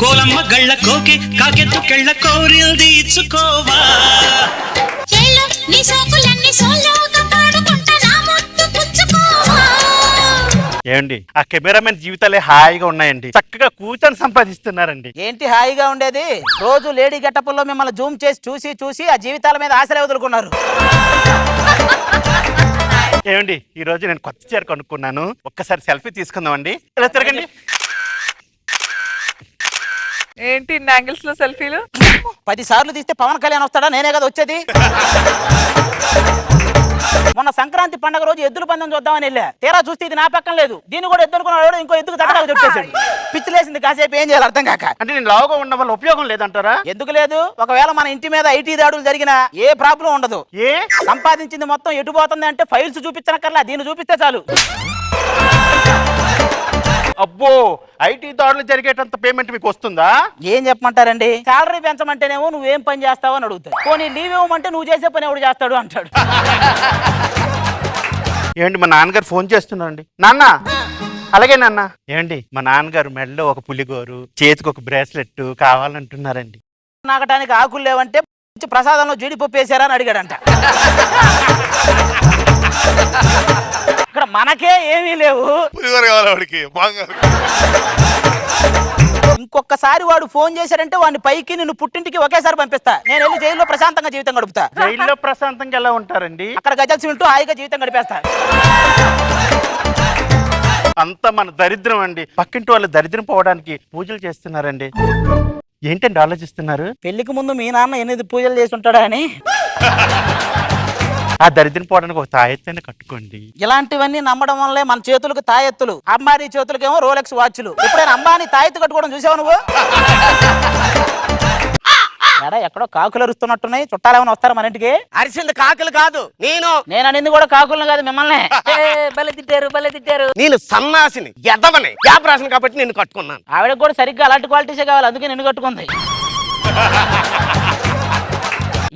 కోలమ్మ గళ్ళ కోకి కాకెత్తు కెళ్ళ కోరిల్ది ఇచ్చుకోవా నీ సోకులన్నీ సోలోగా పాడుకుంటా నా ముద్దు పుచ్చుకోవా. ఏమండి ఆ కెమెరామెన్ జీవితాలే హాయిగా ఉన్నాయండి, చక్కగా కూర్చొని సంపాదిస్తున్నారండి. ఏంటి హాయిగా ఉండేది? రోజు లేడీ గెటపుల్లో మిమ్మల్ని జూమ్ చేసి చూసి చూసి ఆ జీవితాల మీద ఆశలే వదులుకున్నారు. ఏమండి ఈ రోజు నేను కొత్త చీర కొనుక్కున్నాను, ఒక్కసారి సెల్ఫీ తీసుకుందామండి. ఇలా తిరగండి. ఏంటి ఇన్ని యాంగిల్స్ లో సెల్ఫీలు? 10 సార్లు తీస్తే పవన్ కళ్యాణ్ వస్తాడా? నేనే కదా వచ్చేది. మొన్న సంక్రాంతి పండుగ రోజు ఎద్దుల పందెం చూద్దామని వెళ్ళా, తీరా చూస్తే ఇది నా పక్కన లేదు, దీన్ని కూడా ఎద్దు అనుకున్నాడు, ఇంకో ఎద్దుకు తగ్గడానికి చెప్పేశాడు. పిచ్చిలేసింది, కాసేపు ఏం చేయాలి అర్థం కాక. అంటే నేను లావుగా ఉండడం వల్ల ఉపయోగం లేదంటారా? ఎందుకు లేదు? ఒకవేళ మన ఇంటి మీద ఐటీ దాడులు జరిగినా ఏ ప్రాబ్లం ఉండదు. ఏ సంపాదించింది మొత్తం ఎటు పోతుంది అంటే ఫైల్స్ చూపించనక్కర్లా, దీన్ని చూపిస్తే చాలు. అబ్బో, ఐటీ దాడులు జరిగేటంత పేమెంట్ మీకు వస్తుందా? ఏం చెప్పమంటారండి, సాలరీ పెంచమంటేనేమో నువ్వేం పని చేస్తావు అని అడుగుతావు, పోనీ లీవ్ ఇవ్వమంటే నువ్వు చేసే పని ఎవడు చేస్తాడు అంటాడు. ఏంటి మా నాన్నగారు ఫోన్ చేస్తున్నారండి. నాన్న అలాగే నాన్న. ఏంటి మా నాన్నగారు మెడలో ఒక పులిగోరు, చేతికి ఒక బ్రేస్లెట్ కావాలంటున్నారండి. నాకటానికి ఆకులు లేవంటే ప్రసాదంలో జీడిపప్పు వేసారా అని అడిగాడంట. ఇక్కడ మనకే ఏమీ లేవు, ఇంకొకసారి వాడు ఫోన్ చేశాడంటే వాడిని పైకి నిన్ను పుట్టింటికి ఒకేసారి పంపిస్తా. నేను వెళ్ళి జైల్లో ప్రశాంతంగా జీవితం గడుపుతా. జైల్లో ప్రశాంతంగా ఎలా ఉంటారండి? అక్కడ గజల్సి వింటూ హాయిగా జీవితం గడిపేస్తా. అంతా మన దరిద్రం అండి. పక్కింటి వాళ్ళు దరిద్రం పోవడానికి పూజలు చేస్తున్నారండి. ఏంటండి ఆలోచిస్తున్నారు? పెళ్లికి ముందు మీ నాన్న 8 పూజలు చేసి ఉంటాడా అని. ఆ దరిద్రం పోవడానికి ఒక తాయెత్తైనా కట్టుకోండి. ఇలాంటివన్నీ నమ్మడం వల్లే మన చేతులకు తాయెత్తులు, అంబానీ చేతులకేమో రోలెక్స్ వాచ్లు. ఎప్పుడైనా అంబానీ తాయెత్తు కట్టుకోవడం చూసావు నువ్వు? ఎడా ఎక్కడో కాకులు అరుస్తున్నట్టున్నాయి, చుట్టాలు ఏమైనా వస్తారా మన ఇంటికి? అరిసింది కాకులు కాదు, నేను అనింది కూడా కాకులను కాదు మిమ్మల్ని. భలే తిట్టారు. నేను సన్నాసిని, ఎదవని, గ్యాప్ రాసిన కాబట్టి నేను కట్టుకున్నాను. ఆవిడకి కూడా సరిగ్గా అలాంటి క్వాలిటీసే కావాలి, అందుకే నిన్ను కట్టుకుంది.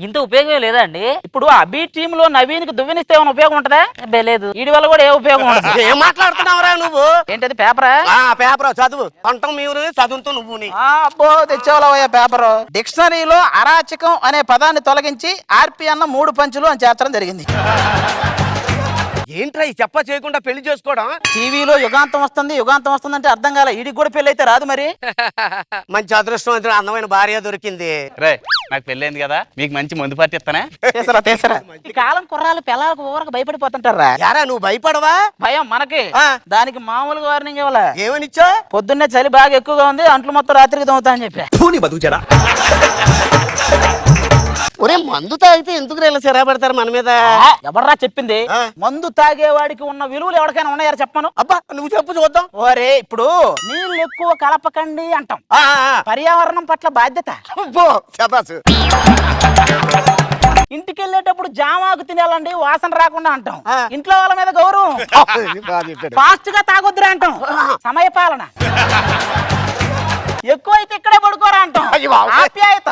ఇంత ఉపయోగం లేదా అండి? ఇప్పుడు అభి టీమ్ లో నవీన్కి దువ్వెనిస్తే ఏమైనా ఉపయోగం ఉంటదా? లేదు. వీడి వల్ల కూడా ఏ ఉపయోగం ఉండదు. ఏం మాట్లాడుతున్నావురా నువ్వు? ఏంటది పేపరా? పేపర్ చదువు. పంటం మీరు చదువుతూ నువ్వుని. అబ్బో తెచ్చేవాళ్ళవయ్యా పేపర్. డిక్షనరీలో అరాచకం అనే పదాన్ని తొలగించి ఆర్పి అన్న 3 పంచులు అని చేర్చడం జరిగింది. ఏంట్రా ఈ చెప్ప చేయకుండా పెళ్లి చేసుకోవడం? టీవీలో యుగాంతం వస్తుంది అంటే అర్థం కాలే. వీడికి కూడా పెళ్లి అయితే రాదు మరి. మంచి అదృష్టవంతుడు, అందమైన భార్య దొరికింది. రే నాకు పెళ్ళైంది కదా, మీకు మంచి మందు పార్టీ ఇస్తానే. తీసరా. ఈ కాలం కుర్రాలు పిల్లలకు ఊరకు భయపడిపోతుంటారా? యారా నువ్వు భయపడవా? భయం మనకి. దానికి మామూలుగా వార్నింగ్ ఇవ్వాల. ఏమనిచ్చా? పొద్దున్నే చలి బాగా ఎక్కువగా ఉంది, అంట్లు మొత్తం రాత్రికి తమ్ముతా అని చెప్పా. ఒరే మందు తాగితే ఎందుకు ఇలా సిరా పెడతారు మన మీద? ఎవర్రా చెప్పింది? మందు తాగేవాడికి ఉన్న విలువలు ఎవరికైనా ఉన్నాయారా చెప్పను? అబ్బా నువ్వు చెప్పు చూద్దాం. ఓరే ఇప్పుడు నీళ్ళు ఎక్కువ కలపకండి అంటాం, పర్యావరణం పట్ల బాధ్యత. ఇంటికి వెళ్ళేటప్పుడు జామాకు తినాలండి, వాసన రాకుండా అంటాం. ఇంట్లో వాళ్ళ మీద గౌరవం. ఫాస్ట్ గా తాగొద్దురా అంటాం, సమయపాలన. ఎక్కువైతే ఇక్కడే పడుకోరా అంటాం, ఆప్యాయత.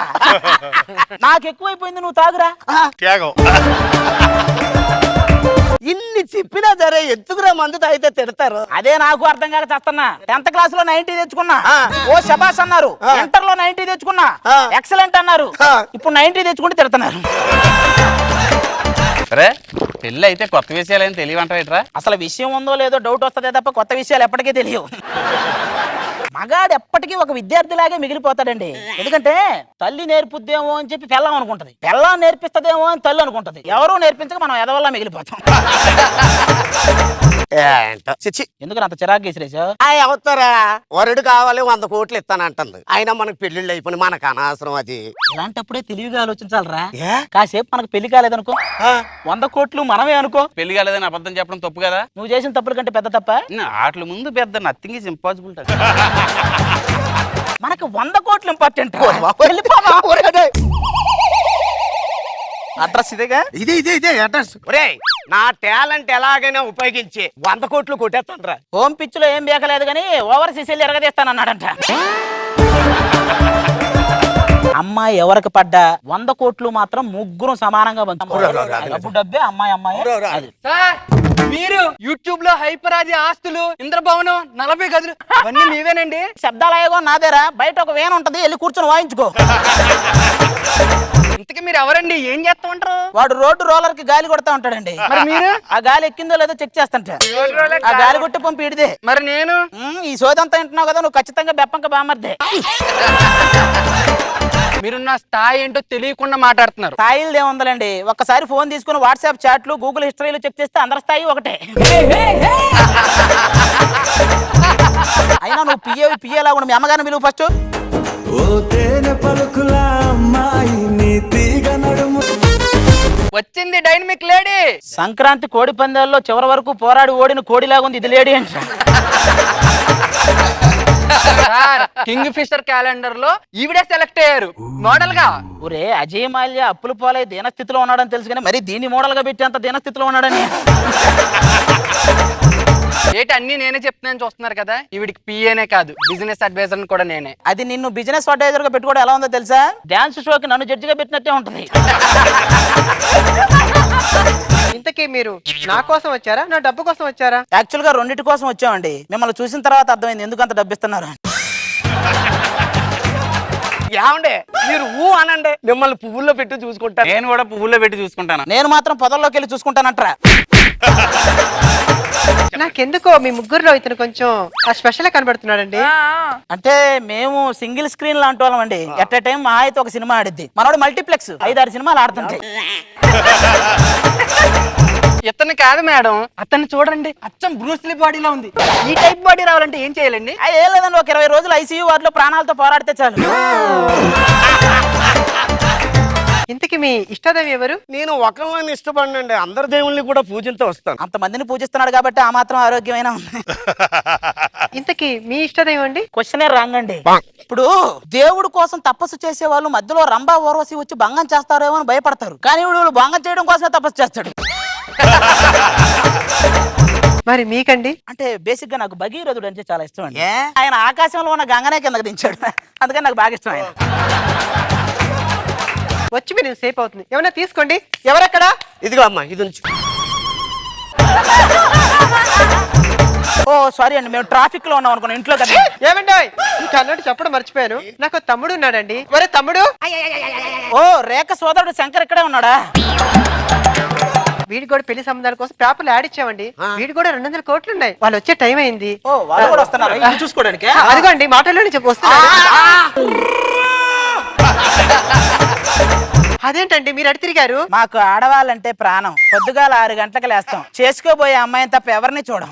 నాకు ఎక్కువైపోయింది, నువ్వు తాగురా. ఇన్ని చెప్పినా సరే ఎందుకురా మందు తాగితే తిడతారు? అదే నాకు అర్థం కాక చేస్తున్నా. 10th క్లాస్ లో 90 తెచ్చుకున్నా, ఓ శబాష్ అన్నారు. ఇంటర్ లో 90 తెచ్చుకున్నా, ఎక్సలెంట్ అన్నారు. ఇప్పుడు 90 తెచ్చుకుంటే తిడుతున్నారు. రే పెళ్ళి అయితే కొత్త విషయాలు తెలియవంటారా? అసలు విషయం ఉందో లేదో డౌట్ వస్తుందే తప్ప కొత్త విషయాలు ఎప్పటికీ తెలియవు. మగాడు ఎప్పటికీ ఒక విద్యార్థిలాగే మిగిలిపోతాడండి. ఎందుకంటే తల్లి నేర్పుద్దేమో అని చెప్పి పెళ్ళం అనుకుంటది, పెళ్ళం నేర్పిస్తదేమో అని తల్లి అనుకుంటది. ఎవరూ నేర్పించక మనం ఎదవల్లా మిగిలిపోతాం. ఎందుకు అంత చిరాకు గీసిరేసావు? అవుతారా, వరుడు కావాలి 100 కోట్లు ఇస్తానంటుంది. అయినా మనకు పెళ్లిళ్ళు అయిపోయి మనకు అనవసరం అది. ఇలాంటప్పుడే తెలివిగా ఆలోచించాలరా. కాసేపు మనకు పెళ్లి కాలేదనుకో, 100 కోట్లు మనమే అనుకో. పెళ్లి కాలేదని అబద్ధం చెప్పడం తప్పు కదా? నువ్వు చేసిన తప్పుల కంటే పెద్ద తప్ప? వాటి ముందు పెద్ద నథింగ్ ఇస్ ఇంపాసిబుల్. మనకు 100 కోట్లు ఇంపార్టెంట్. అడ్రస్ ఇదేగా? ఇదే అడ్రస్. నా టాలెంట్ ఎలాగైనా ఉపయోగించి 100 కోట్లు కొట్టేస్తాను. హోమ్ పిచ్ లో ఏం బేకలేదు కానీ ఓవర్ సిసిల్ ఎరగదీస్తానన్నాడంట. అమ్మాయి ఎవరికి పడ్డా 100 కోట్లు మాత్రం ముగ్గురు సమానంగా పంచుకోవాలి. డబ్బే అమ్మాయి. మీరు యూట్యూబ్ లో హైపరాది ఆస్తులు ఇంద్రభవనం 40 గదులు అవన్నీ మీవేనండి? శబ్దాలయగో నాదేరా, బయట ఒక వేన్ ఉంటది, వెళ్ళి కూర్చొని వాయించుకో. ఇంతకీ మీరు ఎవరండి? ఏం చేస్తా ఉంటారు? వాడు రోడ్డు రోలర్ కి గాలి కొడతా ఉంటాడండి. మరి మీరు? ఆ గాలి ఎక్కిందో లేదో చెక్ చేస్తంట. ఆ గాలి కొట్టి పంపి ఇడిదే. మరి నేను? ఈ సోదంతా వింటున్నావు కదా, నువ్వు ఖచ్చితంగా బెప్పంక బామర్దే. మీరున్న స్థాయి ఏంటో తెలియకుండా మాట్లాడుతున్నారు. స్థాయిలు ఏముందండి, ఒక్కసారి ఫోన్ తీసుకుని వాట్సాప్ చాట్లు గూగుల్ హిస్టరీలు చెక్ చేస్తే అందరి స్థాయి ఒకటే. అయినా నువ్వు పిఏలా ఉండి మీ అమ్మగారిని పిలువు ఫస్ట్. వచ్చింది డైనమిక్ లేడీ. సంక్రాంతి కోడి పందాల్లో చివరి వరకు పోరాడి ఓడిన కోడిలాగుంది ఇది లేడీ అంట. కింగ్ ఫిషర్ క్యాలెండర్ లో ఈవిడే సెలెక్ట్ అయ్యారు మోడల్ గా. ఒరే అజయ్ మాల్యా అప్పుల పాలై దీనస్థితిలో ఉన్నాడని తెలుసు కానీ మరి దీన్ని మోడల్ గా పెట్టేంత దీనస్థితిలో ఉన్నాడని. ఏంటి అన్ని నేనే చెప్తున్నాను చూస్తున్నారు కదా. ఈవిడికి పిఏనే కాదు బిజినెస్ అడ్వైజర్ కూడా నేనే. అది నిన్ను బిజినెస్ అడ్వైజర్ గా పెట్టుకోవడం ఎలా ఉందో తెలుసా? డాన్స్ షోకి నన్ను జడ్జిగా పెట్టినట్టే ఉంటది. ఇంతకీ మీరు నా కోసం వచ్చారా నా డబ్బు కోసం వచ్చారా? యాక్చువల్ గా రెండింటి కోసం వచ్చామండి. మిమ్మల్ని చూసిన తర్వాత అర్థమైంది ఎందుకు అంత డబ్బిస్తున్నారు. ఏమండే మీరు అనండి, మిమ్మల్ని పువ్వుల్లో పెట్టి చూసుకుంటారు. నేను కూడా పువ్వుల్లో పెట్టి చూసుకుంటాను. నేను మాత్రం పొదల్లోకి వెళ్ళి చూసుకుంటానంటరా. నాకెందుకో మీ ముగ్గురులో ఇతను కొంచెం స్పెషల్ కనబడుతున్నాడండి. అంటే మేము సింగిల్ స్క్రీన్ లాంటి వాళ్ళం అండి. ఎట్ ఎ టైం మా అయితే ఒక సినిమా ఆడిద్ది, మనోడు మల్టీప్లెక్స్ 5-6 సినిమాలు ఆడుతుంటాయి. ఇతను కాదు మేడం, అతన్ని చూడండి, అచ్చం బ్రూస్లీ బాడీలో ఉంది. ఈ టైప్ బాడీ రావాలంటే ఏం చేయాలండి? ఏం లేదండి, ఒక 20 రోజులు ఐసీయూ వార్డులో ప్రాణాలతో పోరాడితే చాలు. ఇంతకీ మీ ఇష్టదైవం ఎవరు? నేను ఒకళ్ళని ఇష్టపడినండి, అందరి దేవుళ్ళని కూడా పూజలతో వస్తాను. అంతమందిని పూజిస్తున్నాడు కాబట్టి ఆ మాత్రం ఆరోగ్యమైన ఉంది. ఇంతకీ మీ ఇష్టదైవం అండి? క్వశ్చనే రాంగ్ అండి. ఇప్పుడు దేవుడు కోసం తపస్సు చేసే వాళ్ళు మధ్యలో రంభా ఊర్వశి వచ్చి భంగం చేస్తారేమో అని భయపడతారు, కానీ వీడు భంగం చేయడం కోసమే తపస్సు చేస్తాడు. మరి మీకండి? అంటే బేసిక్ గా నాకు భగీరథుడు అంటే చాలా ఇష్టం అండి. ఆయన ఆకాశంలో ఉన్న గంగనే కిందకి దించాడు, అందుకని నాకు బాగా ఇష్టం ఆయన. వచ్చి మీరు సేఫ్ అవుతుంది, ఏమన్నా తీసుకోండి. ఎవరెక్కడ? ఇదిగో అమ్మా, ఇది ఉంచు. ఓ సారీ అండి, మేము ట్రాఫిక్ లో ఉన్నాం అనుకున్నాం, ఇంట్లో కదా. ఏమండి ఇంకా అన్నట్టు చెప్పడం మర్చిపోయాను, నాకు తమ్ముడు ఉన్నాడండి. ఒరే తమ్ముడు. ఓ రేఖ సోదరుడు శంకర్ ఇక్కడే ఉన్నాడా? వీడి కూడా పెళ్లి సంబంధాల కోసం పేపర్లు యాడ్ ఇచ్చామండి. వీడి కూడా 200 కోట్లు ఉన్నాయి. వాళ్ళు వచ్చే టైం అయింది. ఓ వాళ్ళు కూడా వస్తున్నారు ఇది చూసుకోవడానికి. అదిగోండి మాటల్లోనే చెప్పి వస్తున్నారు. అదేంటండి మీరు అడి తిరిగారు? మాకు ఆడవాళ్ళంటే ప్రాణం. పొద్దుగాల 6 గంటలకు లేస్తాం, చేసుకోబోయే అమ్మాయిని తప్ప ఎవరిని చూడం.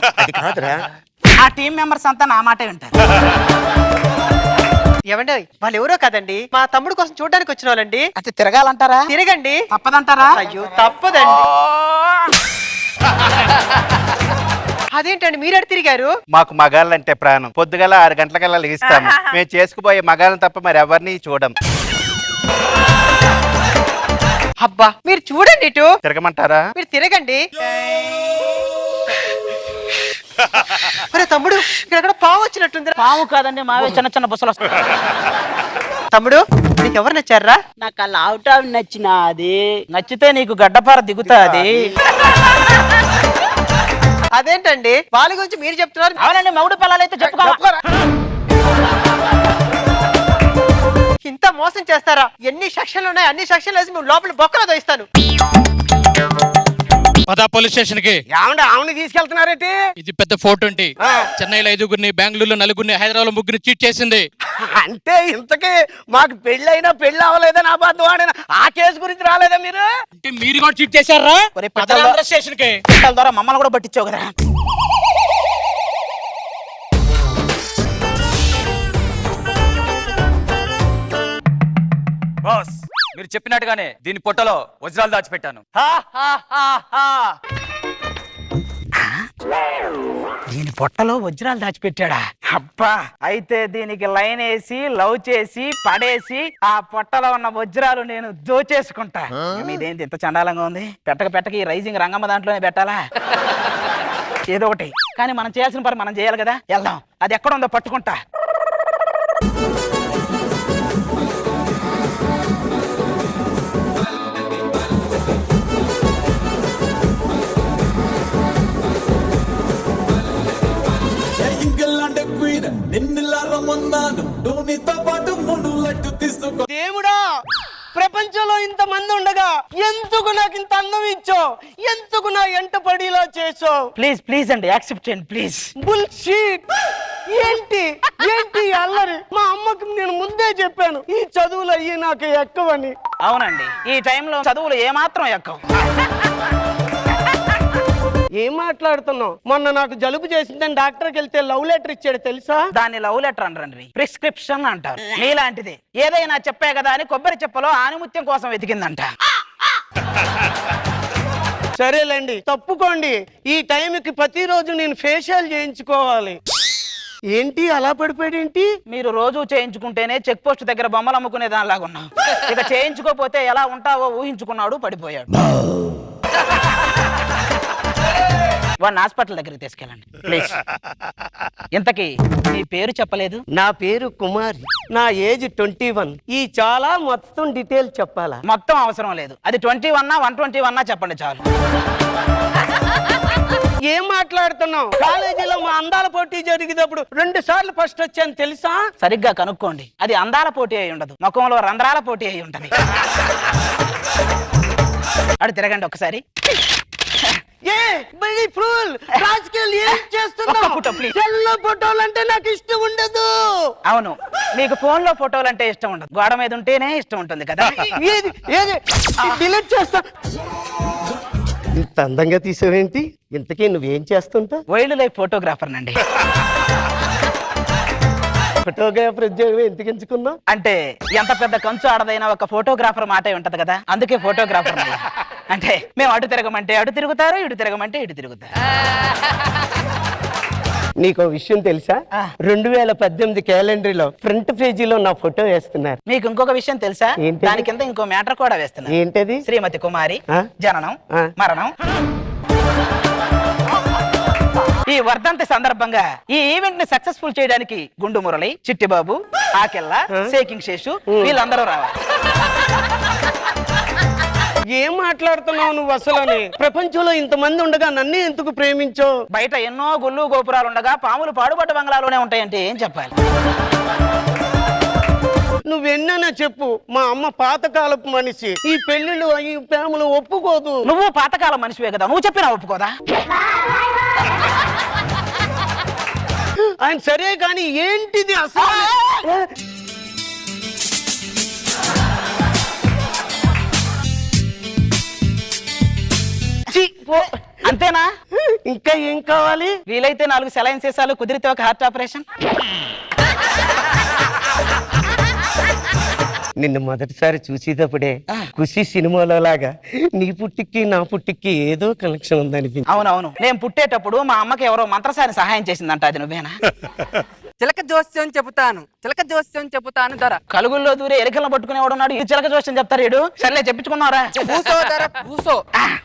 ఆ టీం మెంబర్స్ అంతా నా మాటే వింటారు. ఏమండి వాళ్ళు ఎవరో కదండి, మా తమ్ముడు కోసం చూడడానికి వచ్చిన వాళ్ళండి. అంటే తిరగాలంటారా? తిరగండి. తప్పదంటారా? అయ్యో తప్పదండి. అదేంటండి మీరు అడి తిరిగారు? మాకు మగాళ్ళంటే ప్రాణం. పొద్దుగల 6 గంటలకల్లా లెగిస్తాము. మేము చేసుకుపోయే మగాళ్ళని తప్ప మరి ఎవరిని చూడం. అబ్బా మీరు చూడండి, ఇటు తిరగమంటారా? మీరు తిరగండి. ఒరే తమ్ముడు ఇక్కడ పావు వచ్చినట్టుంది. పాము కాదండి, మావే చిన్న చిన్న బుసలు వస్తాయి. తమ్ముడు నీకు ఎవరు నచ్చారా? నాకు ఆ లావుటా నచ్చినాది. నచ్చితే నీకు గడ్డపార దిగుతాది. అదేంటండి వాళ్ళ గురించి మీరు చెప్తున్నారు? అవునండి, మగుడు పిల్లలైతే చెప్పుకోరా. ఇంత మోసం చేస్తారా? ఎన్ని సెక్షన్లు ఉన్నాయి, అన్ని సెక్షన్లు వేసి మేము లోపల బొక్కలో దోయిస్తాను. పదా పోలీస్ స్టేషన్ కి. ఆవిడ తీసుకెళ్తున్నారేంటి? ఇది పెద్ద 420. చెన్నైలో 5గురిని, బెంగళూరులో 4గురిని, హైదరాబాద్ లో 3గురిని చీట్ చేసింది. అంటే ఇంతకీ మాకు పెళ్ళైనా పెళ్ళి అవ్వలేదని అబద్ధం ఆడిన ఆ కేసు గురించి రాలేదా మీరు? అంటే మీరు కూడా చీట్ చేశారా? స్టేషన్ కి ద్వారా మమ్మల్ని కూడా పట్టించావు కదా. బాస్ మీరు చెప్పినట్టుగానే దీని పొట్టలో వజ్రాలు దాచిపెట్టాను. దీని పొట్టలో వజ్రాలు దాచిపెట్టాడా? అబ్బా, అయితే దీనికి లైన్ వేసి లవ్ చేసి పడేసి ఆ పొట్టలో ఉన్న వజ్రాలు నేను దోచేసుకుంటా. మీదేంటి ఇంత చండాలంగా ఉంది? పెట్టక ఈ రైజింగ్ రంగమ్మ దాంట్లోనే పెట్టాలా? ఏదో ఒకటి, కానీ మనం చేయాల్సిన పని మనం చేయాలి కదా. వెళ్దాం, అది ఎక్కడ ఉందో పట్టుకుంటా. ప్రపంచంలో ఇంతమంది ఉండగా ఎందుకు నాకు ఇంత అందం ఇచ్చావు? ఎందుకు నా ఎంట పడిలా చేసావు? ప్లీజ్ ప్లీజ్ అండి, యాక్సెప్ట్ చేయండి ప్లీజ్. బుల్షీట్. ఏంటి ఏంటి ఈ అల్లరి? మా అమ్మకి నేను ముందే చెప్పాను ఈ చదువులు అయ్యి నాకు ఎక్కవని. అవునండి, ఈ టైంలో చదువులు ఏమాత్రం ఎక్కవు. ఏం మాట్లాడుతున్నావు? మొన్న నాకు జలుబు చేసిందని డాక్టర్కి వెళ్తే లవ్ లెటర్ ఇచ్చాడు తెలుసా? దాన్ని లవ్ లెటర్ అనరండి, ప్రిస్క్రిప్షన్ అంటారు. నీలాంటిదే ఏదైనా చెప్పే కదా అని కొబ్బరి చెప్పలో ఆనిముత్యం కోసం వెతికిందంట. సరేలేండి, తప్పుకోండి. ఈ టైంకి ప్రతిరోజు నేను ఫేషియల్ చేయించుకోవాలి. ఏంటి అలా పడిపోయాడేంటి? మీరు రోజు చేయించుకుంటేనే చెక్ పోస్ట్ దగ్గర బొమ్మలు అమ్ముకునే దానిలాగా ఉన్నావు. ఇక చేయించుకోపోతే ఎలా ఉంటావో ఊహించుకున్నాడు, పడిపోయాడు. వాడిని హాస్పిటల్ దగ్గరికి తీసుకెళ్ళండి ప్లీజ్. ఇంతకీ నీ పేరు చెప్పలేదు? నా పేరు కుమారి, నా ఏజ్ 21. ఈ చాలా మొత్తం డీటెయిల్ చెప్పాలా? మొత్తం అవసరం లేదు, అది 21 121 చెప్పండి చాలు. ఏం మాట్లాడుతున్నావు? కాలేజీలో మా అందాల పోటీ జరిగేటప్పుడు 2 సార్లు ఫస్ట్ వచ్చాను తెలుసా? సరిగ్గా కనుక్కోండి, అది అందాల పోటీ అయి ఉండదు, ముఖంలో రంధ్రాల పోటీ అయి ఉంటది. అడు తిరగండి ఒకసారి. ఫోటోలు అంటే నాకు ఇష్టం ఉండదు. అవును, మీకు ఫోన్ లో ఫోటోలు అంటే ఇష్టం ఉండదు, గోడ మీద ఉంటేనే ఇష్టం ఉంటుంది కదా. ఏది ఏది డిలీట్ చేస్తా. ఇంత అందంగా తీసావేంటి? ఇంతకీ నువ్వేం చేస్తుంటా? వైల్డ్ లైఫ్ ఫోటోగ్రాఫర్ నండి. ఫోటోగ్రాఫర్ ఉద్యోగం ఎందుకు ఎంచుకున్నావు? అంటే ఎంత పెద్ద కంచు ఆడదైనా ఒక ఫోటోగ్రాఫర్ మాటే ఉంటది కదా, అందుకే ఫోటోగ్రాఫర్. అంటే మేము అటు తిరగమంటే అటు తిరుగుతారు, ఇటు తిరగమంటే ఇటు తిరుగుతారు. నీకు విషయం తెలుసా? 2018 క్యాలెండర్లో ఫ్రంట్ పేజీలో నా ఫోటో వేస్తున్నారు. మీకు ఇంకొక విషయం తెలుసా? ఏంటి? దాని కింద ఇంకో మ్యాటర్ కూడా వేస్తున్నారు. ఏంటది? శ్రీమతి కుమారి జననం మరణం. ఈ వర్ధంతి సందర్భంగా ఈ ఈవెంట్ ని సక్సెస్ఫుల్ చేయడానికి గుండు మురళి, చిట్టిబాబు, ఆకెల్లా, షేకింగ్ శేషు వీళ్ళందరూ రావాలి. ఏం మాట్లాడుతున్నావు నువ్వు అసలు? ప్రపంచంలో ఇంతమంది ఉండగా నన్ను ఎందుకు ప్రేమించావు? బయట ఎన్నో గుళ్ళు గోపురాలు ఉండగా పాములు పాడుబడ్డ బంగ్లాలోనే ఉంటాయంటే ఏం చెప్పాలి? నువ్వెన్నా చెప్పు, మా అమ్మ పాతకాలపు మనిషి. ఈ పెళ్లిళ్ళు ఈ ప్రేమలు ఒప్పుకోదు. నువ్వు పాతకాలం మనిషివే కదా, నువ్వు చెప్పినా ఒప్పుకోదా? ఆయన సరే కానీ ఏంటిది అసలు? అంతేనా? ఇంకా ఏం కావాలి? వీలైతే 4 సెలైన్ సీసాలు, కుదిరితే ఒక హార్ట్ ఆపరేషన్. నిన్ను మొదటిసారి చూసేటప్పుడే ఖుషి సినిమాలో లాగా నీ పుట్టికి నా పుట్టికి ఏదో కనెక్షన్ ఉందనిపించింది. అవునవును, నేను పుట్టేటప్పుడు మా అమ్మకి ఎవరో మంత్రసారి సహాయం చేసిందంట, అది నువ్వేనా? చిలక జోస్యం చెబుతాను, చిలక జోస్యం చెబుతాను ధర. కలుగుల్లో దూరే ఎరికలను పట్టుకునేవాడు ఉన్నాడు, ఈ చిలక జోస్యం చెప్తారు. ఏడు సర్లే చెప్పించుకున్నారా?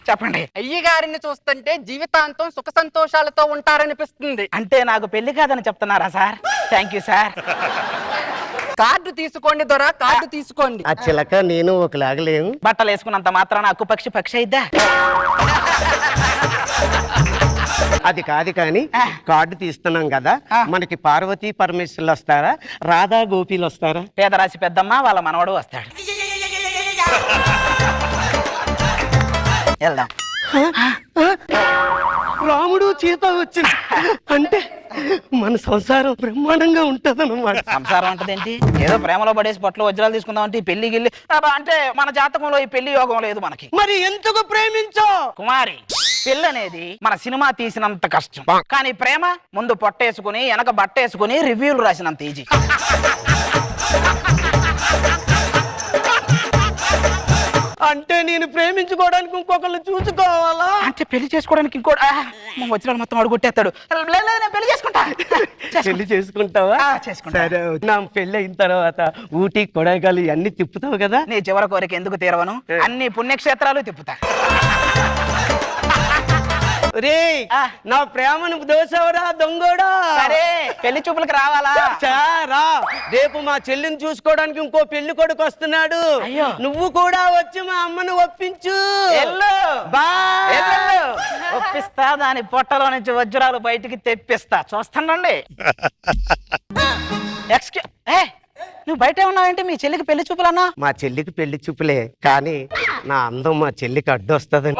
చెప్పండి. అయ్యగారిని చూస్తుంటే జీవితాంతం సుఖ సంతోషాలతో ఉంటారనిపిస్తుంది. అంటే నాకు పెళ్లి కాదని చెప్తున్నారా sir? Thank you sir. Card తీసుకోండి దొర, కార్డు తీసుకోండి. ఆ చిలక నేను ఒకలాగలేము. బట్టలు వేసుకున్నంత మాత్రాన అక్కు పక్షి పక్షి అయిద్దా? అది కాదు కానీ కార్డు తీస్తున్నాం కదా, మనకి పార్వతీ పరమేశ్వరులు వస్తారా, రాధా గోపీలు వస్తారా? పేదరాశి పెద్దమ్మ వాళ్ళ మనవడు వస్తాడు. వెళ్దాం. రాముడు సీత వచ్చింది అంటే మన సంసారం బ్రహ్మాండంగా ఉంటదన్నమాట. సంసారం అంటదేంటి? ఏదో ప్రేమలో పడేసి పొట్టలో వజ్రాలు తీసుకుందాం అంటే పెళ్లి గిల్లి అంటే మన జాతకంలో ఈ పెళ్లి యోగం లేదు మనకి. మరి ఎందుకు ప్రేమించో? కుమారి, పెళ్లి అనేది మన సినిమా తీసినంత కష్టం, కానీ ప్రేమ ముందు పొట్టేసుకుని వెనక బట్టేసుకుని రివ్యూలు రాసినంత ఈజీ. అంటే నేను ప్రేమించుకోవడానికి ఇంకొకళ్ళు చూసుకోవాలా? అంటే పెళ్లి చేసుకోవడానికి ఇంకోటి వచ్చిన మొత్తం అడుగుట్టేస్తాడు. పెళ్లి చేసుకుంటా. పెళ్లి చేసుకుంటావా? చేసుకుంటా. సరే, నా పెళ్లి అయిన తర్వాత ఊటీ కొడైకాలు అన్ని తిప్పుతావు కదా? నీ చివరి కోరిక ఎందుకు తీరవను? అన్ని పుణ్యక్షేత్రాలు తిప్పుతా. రే, నా ప్రేమను దోసవరా దొంగోడా? సరే, పెళ్లి చూపులకు రావాలా? రా, రేపు మా చెల్లిని చూసుకోవడానికి ఇంకో పెళ్లి కొడుకు వస్తున్నాడు. నువ్వు కూడా వచ్చి మా అమ్మను ఒప్పించు. ఒప్పిస్తా, దాని పొట్టలో నుంచి వజ్రాలు బయటికి తెప్పిస్తా. చూస్తానండి. నువ్వు బయట ఉన్నావేంటి? మీ చెల్లికి పెళ్లి చూపులన్నా? మా చెల్లికి పెళ్లి చూపులే కానీ నా అందం మా చెల్లికి అడ్డొస్తుందని.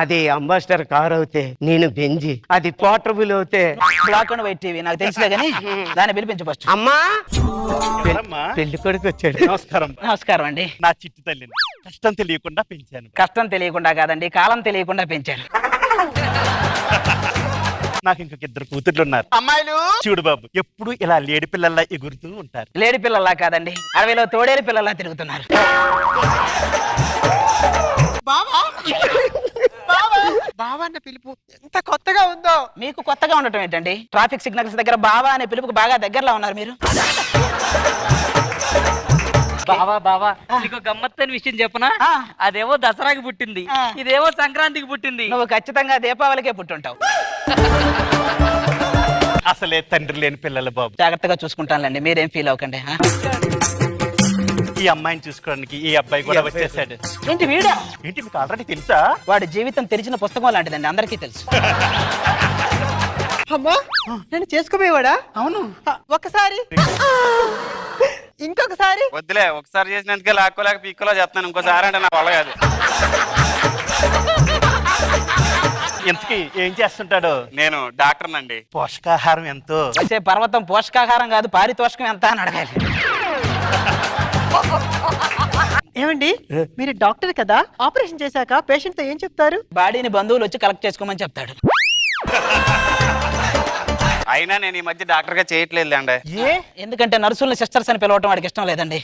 అది అంబాసిడర్ కార్ అవుతే నేను బెంజి, అది పోర్టబుల్ అవుతే బ్లాక్ అండ్ వైట్ టీవీ నాకు తెలుసులే కానీ దాన్ని పిలిపించు ఫస్ట్. అమ్మా అమ్మా, పెళ్లి కొడుకు వచ్చాడు. నమస్కారం. నమస్కారం అండి. నా చిట్టు తల్లిని కష్టం తెలియకుండా పెంచాను. కష్టం తెలియకుండా కాదండి, కాలం తెలియకుండా పెంచారు. నాకు ఇంకొక ఇద్దరు కూతుర్లు ఉన్నారు. అమ్మాయిలు చూడు బాబు, ఎప్పుడు ఇలా లేడి పిల్లల్లా ఎగురుతూ ఉంటారు. లేడి పిల్లల్లా కాదండి, అడవిలో తోడేలు పిల్లల్లా తిరుగుతున్నారు. బావా అన్న పిలుపు ఎంత కొత్తగా ఉందో. మీకు కొత్తగా ఉండటం ఏంటండి? ట్రాఫిక్ సిగ్నల్స్ దగ్గర బావా అనే పిలుపుకి బాగా దగ్గరలో ఉన్నారు మీరు. బావా బావా నీకు గమ్మత్తైన విషయం చెప్పనా? ఆ. అదేమో దసరాకి పుట్టింది, ఆ. ఇదేమో సంక్రాంతికి పుట్టింది. నువ్వు ఖచ్చితంగా దీపావళికే పుట్టుంటావు. అసలే తండ్రి లేని పిల్లలు బాబు. జాగ్రత్తగా చూసుకుంటానులేండి, మీరేం ఫీల్ అవ్వకండి. ఆ? ఈ అమ్మాయిని చూసుకోవడానికి ఈ అబ్బాయి కూడా వచ్చేసాడు. ఏంటి వీడా? ఏంటి మీకు ఆల్రెడీ తెలుసా? వాడి జీవితం తెరిచిన పుస్తకం లాంటిదండి, అందరికీ తెలుసు. అమ్మా నేను చేసుకోబోయేవాడా? అవును. ఒకసారి ఇంకొకసారి వద్దులే, ఒకసారి చేసినందుకే లాక్కోలేక పీక్కోలా చెప్తాను. ఇంకోసారి అంటే నా వల్ల కాదు. ఇంతకీ ఏం చేస్తుంటాడు? నేను డాక్టర్నండి. పోషకాహారం ఎంతో. వచ్చే పర్వతం పోషకాహారం కాదు, పారితోషికం ఎంత అని అడగాలి. ఏమండి మీరు డాక్టర్ కదా, ఆపరేషన్ చేశాక పేషెంట్ తో ఏం చెప్తారు? బాడీని బంధువులు వచ్చి కలెక్ట్ చేసుకోమని చెప్తాడు. అయినా నేను ఈ మధ్య డాక్టర్ గా చేయట్లేదు అండి. ఏ? ఎందుకంటే నర్సుల్ని సిస్టర్స్ అని పిలవటం వాడికి ఇష్టం లేదండి.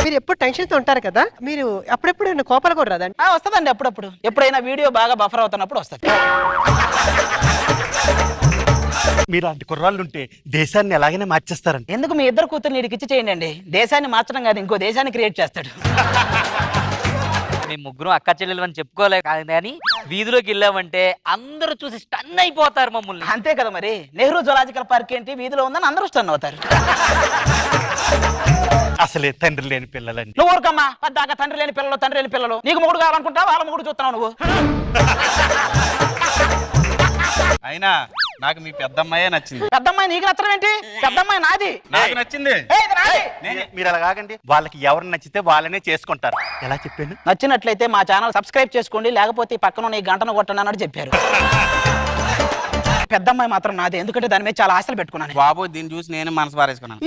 మీరు ఎప్పుడు టెన్షన్ తో ఉంటారు కదా, మీరు అప్పుడెప్పుడు కోపాలు కూడా రాదండి? వస్తుందండి అప్పుడప్పుడు. ఎప్పుడైనా వీడియో బాగా బఫర్ అవుతున్నప్పుడు వస్తుంది. మీలాంటి కుర్రాళ్ళు ఉంటే దేశాన్ని ఎలాగైనా మార్చేస్తారండి. ఎందుకు మీ ఇద్దరు కూతుర్ని వీడికి ఇచ్చి చేయండి అండి. దేశాన్ని మార్చడం కాదు, ఇంకో దేశాన్ని క్రియేట్ చేస్తాడు. మేము ముగ్గురు అక్క చెల్లెలు అని చెప్పుకోలే కానీ వీధిలోకి వెళ్ళామంటే అందరూ చూసి స్టన్ అయిపోతారు మమ్మల్ని. అంతే కదా మరి. నెహ్రూ జులాజికల్ పార్క్ ఏంటి వీధిలో ఉందని అందరూ స్టన్ అవుతారు. అసలే తండ్రి లేని పిల్లలండి. నువ్వు ఊరుకమ్మా, పద్దాక తండ్రి లేని పిల్లలు తండ్రి లేని పిల్లలు. నీకు మొగుడు కావాలనుకుంటా, వాళ్ళ మొగుడు చూస్తున్నావు నువ్వు. అయినా నాకు మీ పెద్దమ్మాయే నచ్చింది. పెద్దమ్మాయి నీకు నచ్చడం ఏంటి? పెద్దమ్మాయి నాది. నాకు నచ్చింది. ఇది నాది. మీరు అలా కాకండి. వాళ్ళకి ఎవరు నచ్చితే వాళ్ళనే చేసుకుంటారు. ఎలా చెప్పాను? నచ్చినట్లయితే మా ఛానల్ సబ్స్క్రైబ్ చేసుకోండి, లేకపోతే ఈ పక్కన ఉన్న ఈ గంటను కొట్టండి అన్నట్టు చెప్పారు. పెద్దమ్మాయి మాత్రం నాది, ఎందుకంటే దాని మీద చాలా ఆశలు పెట్టుకున్నాను. బాబు దీన్ని చూసి నేను మనసు పారేసుకున్నాను.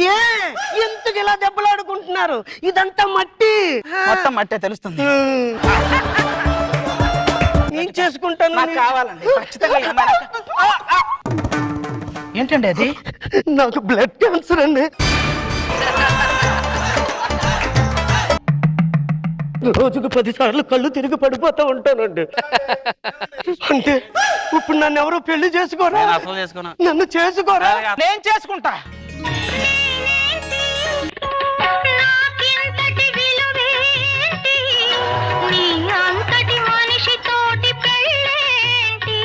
ఎందుకు ఇలా దెబ్బలాడుకుంటున్నారు? ఇదంతా మట్టి. మొత్తం మట్టే తెలుస్తుంది. ఏం చేసుకుంటాను? నాకు కావాలండి ఖచ్చితంగా. ఈ అమ్మాయి ఏంటండి అది? నాకు బ్లడ్ క్యాన్సర్ అండి. రోజుకు 10 సార్లు కళ్ళు తిరిగి పడిపోతూ ఉంటానండి. అంటే ఇప్పుడు నన్ను ఎవరు పెళ్లి చేసుకోరా? నేను అసలు చేసుకున్నా. నన్ను చేసుకోరా? నేను చేసుకుంటా. నాకింతటి విలువేంటి? నీ అంతటి మనిషితోటి పెళ్ళేంటి?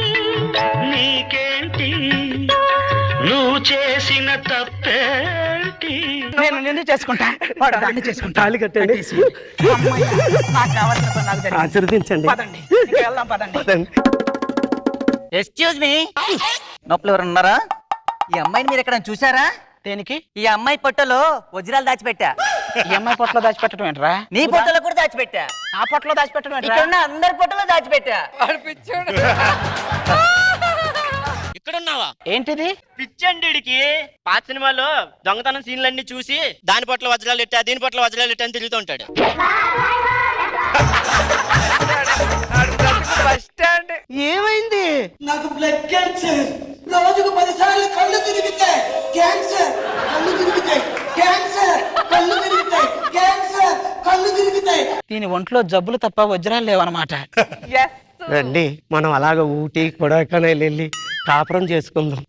నీకేంటి నువ్వు చేసిన తప్పేంటి? నేను నిన్ను చేసుకుంటా, వాడు దాన్ని చేసుకుంటా. తాళి కట్టండి. అమ్మయ్య, నాకు కావాల్సిన పని నాకు జరిగింది. ఆశీర్వదించండి. పదండి, ఇంకా వెళ్దాం పదండి. ఎక్స్క్యూజ్ మీ, నొప్పులు ఎవరు ఉన్నారా? ఈ అమ్మాయిని మీరు ఎక్కడ చూసారా? దేనికి? ఈ అమ్మాయి పొట్టలో వజ్రాలు దాచిపెట్టా. ఈ అమ్మాయి పొట్టలో దాచిపెట్టడం ఏంట్రా? నీ పొట్టలో కూడా దాచిపెట్టా. ఆ పొట్టలో దాచిపెట్టడం ఏంట్రా? ఇక్కడ ఉన్న అందరి పొట్టలో దాచిపెట్టా. ఇక్కడున్నావా? ఏంటిది? పిచ్చండికి పాత సినిమాలో దొంగతనం సీన్లన్నీ చూసి దాని పొట్ల వజ్రాలు ఎట్టా, దీని పొట్ల వజ్రాలు ఎట్టా అని తిరుగుతూ ఉంటాడు. ఏమైంది? నాకు బ్లడ్ క్యాన్సర్. రోజుకు 10 సార్లు కళ్ళు తిరుగుతాయి. క్యాన్సర్, కళ్ళు తిరుగుతాయి. క్యాన్సర్, కళ్ళు తిరుగుతాయి. క్యాన్సర్, కళ్ళు తిరుగుతాయి. దీని ఒంట్లో జబ్బులు తప్ప వజ్రాలు లేవన్నమాట. రండి మనం అలాగ ఊటీ కొడైకెనాల్ వెళ్ళి కాపురం చేసుకుందాం.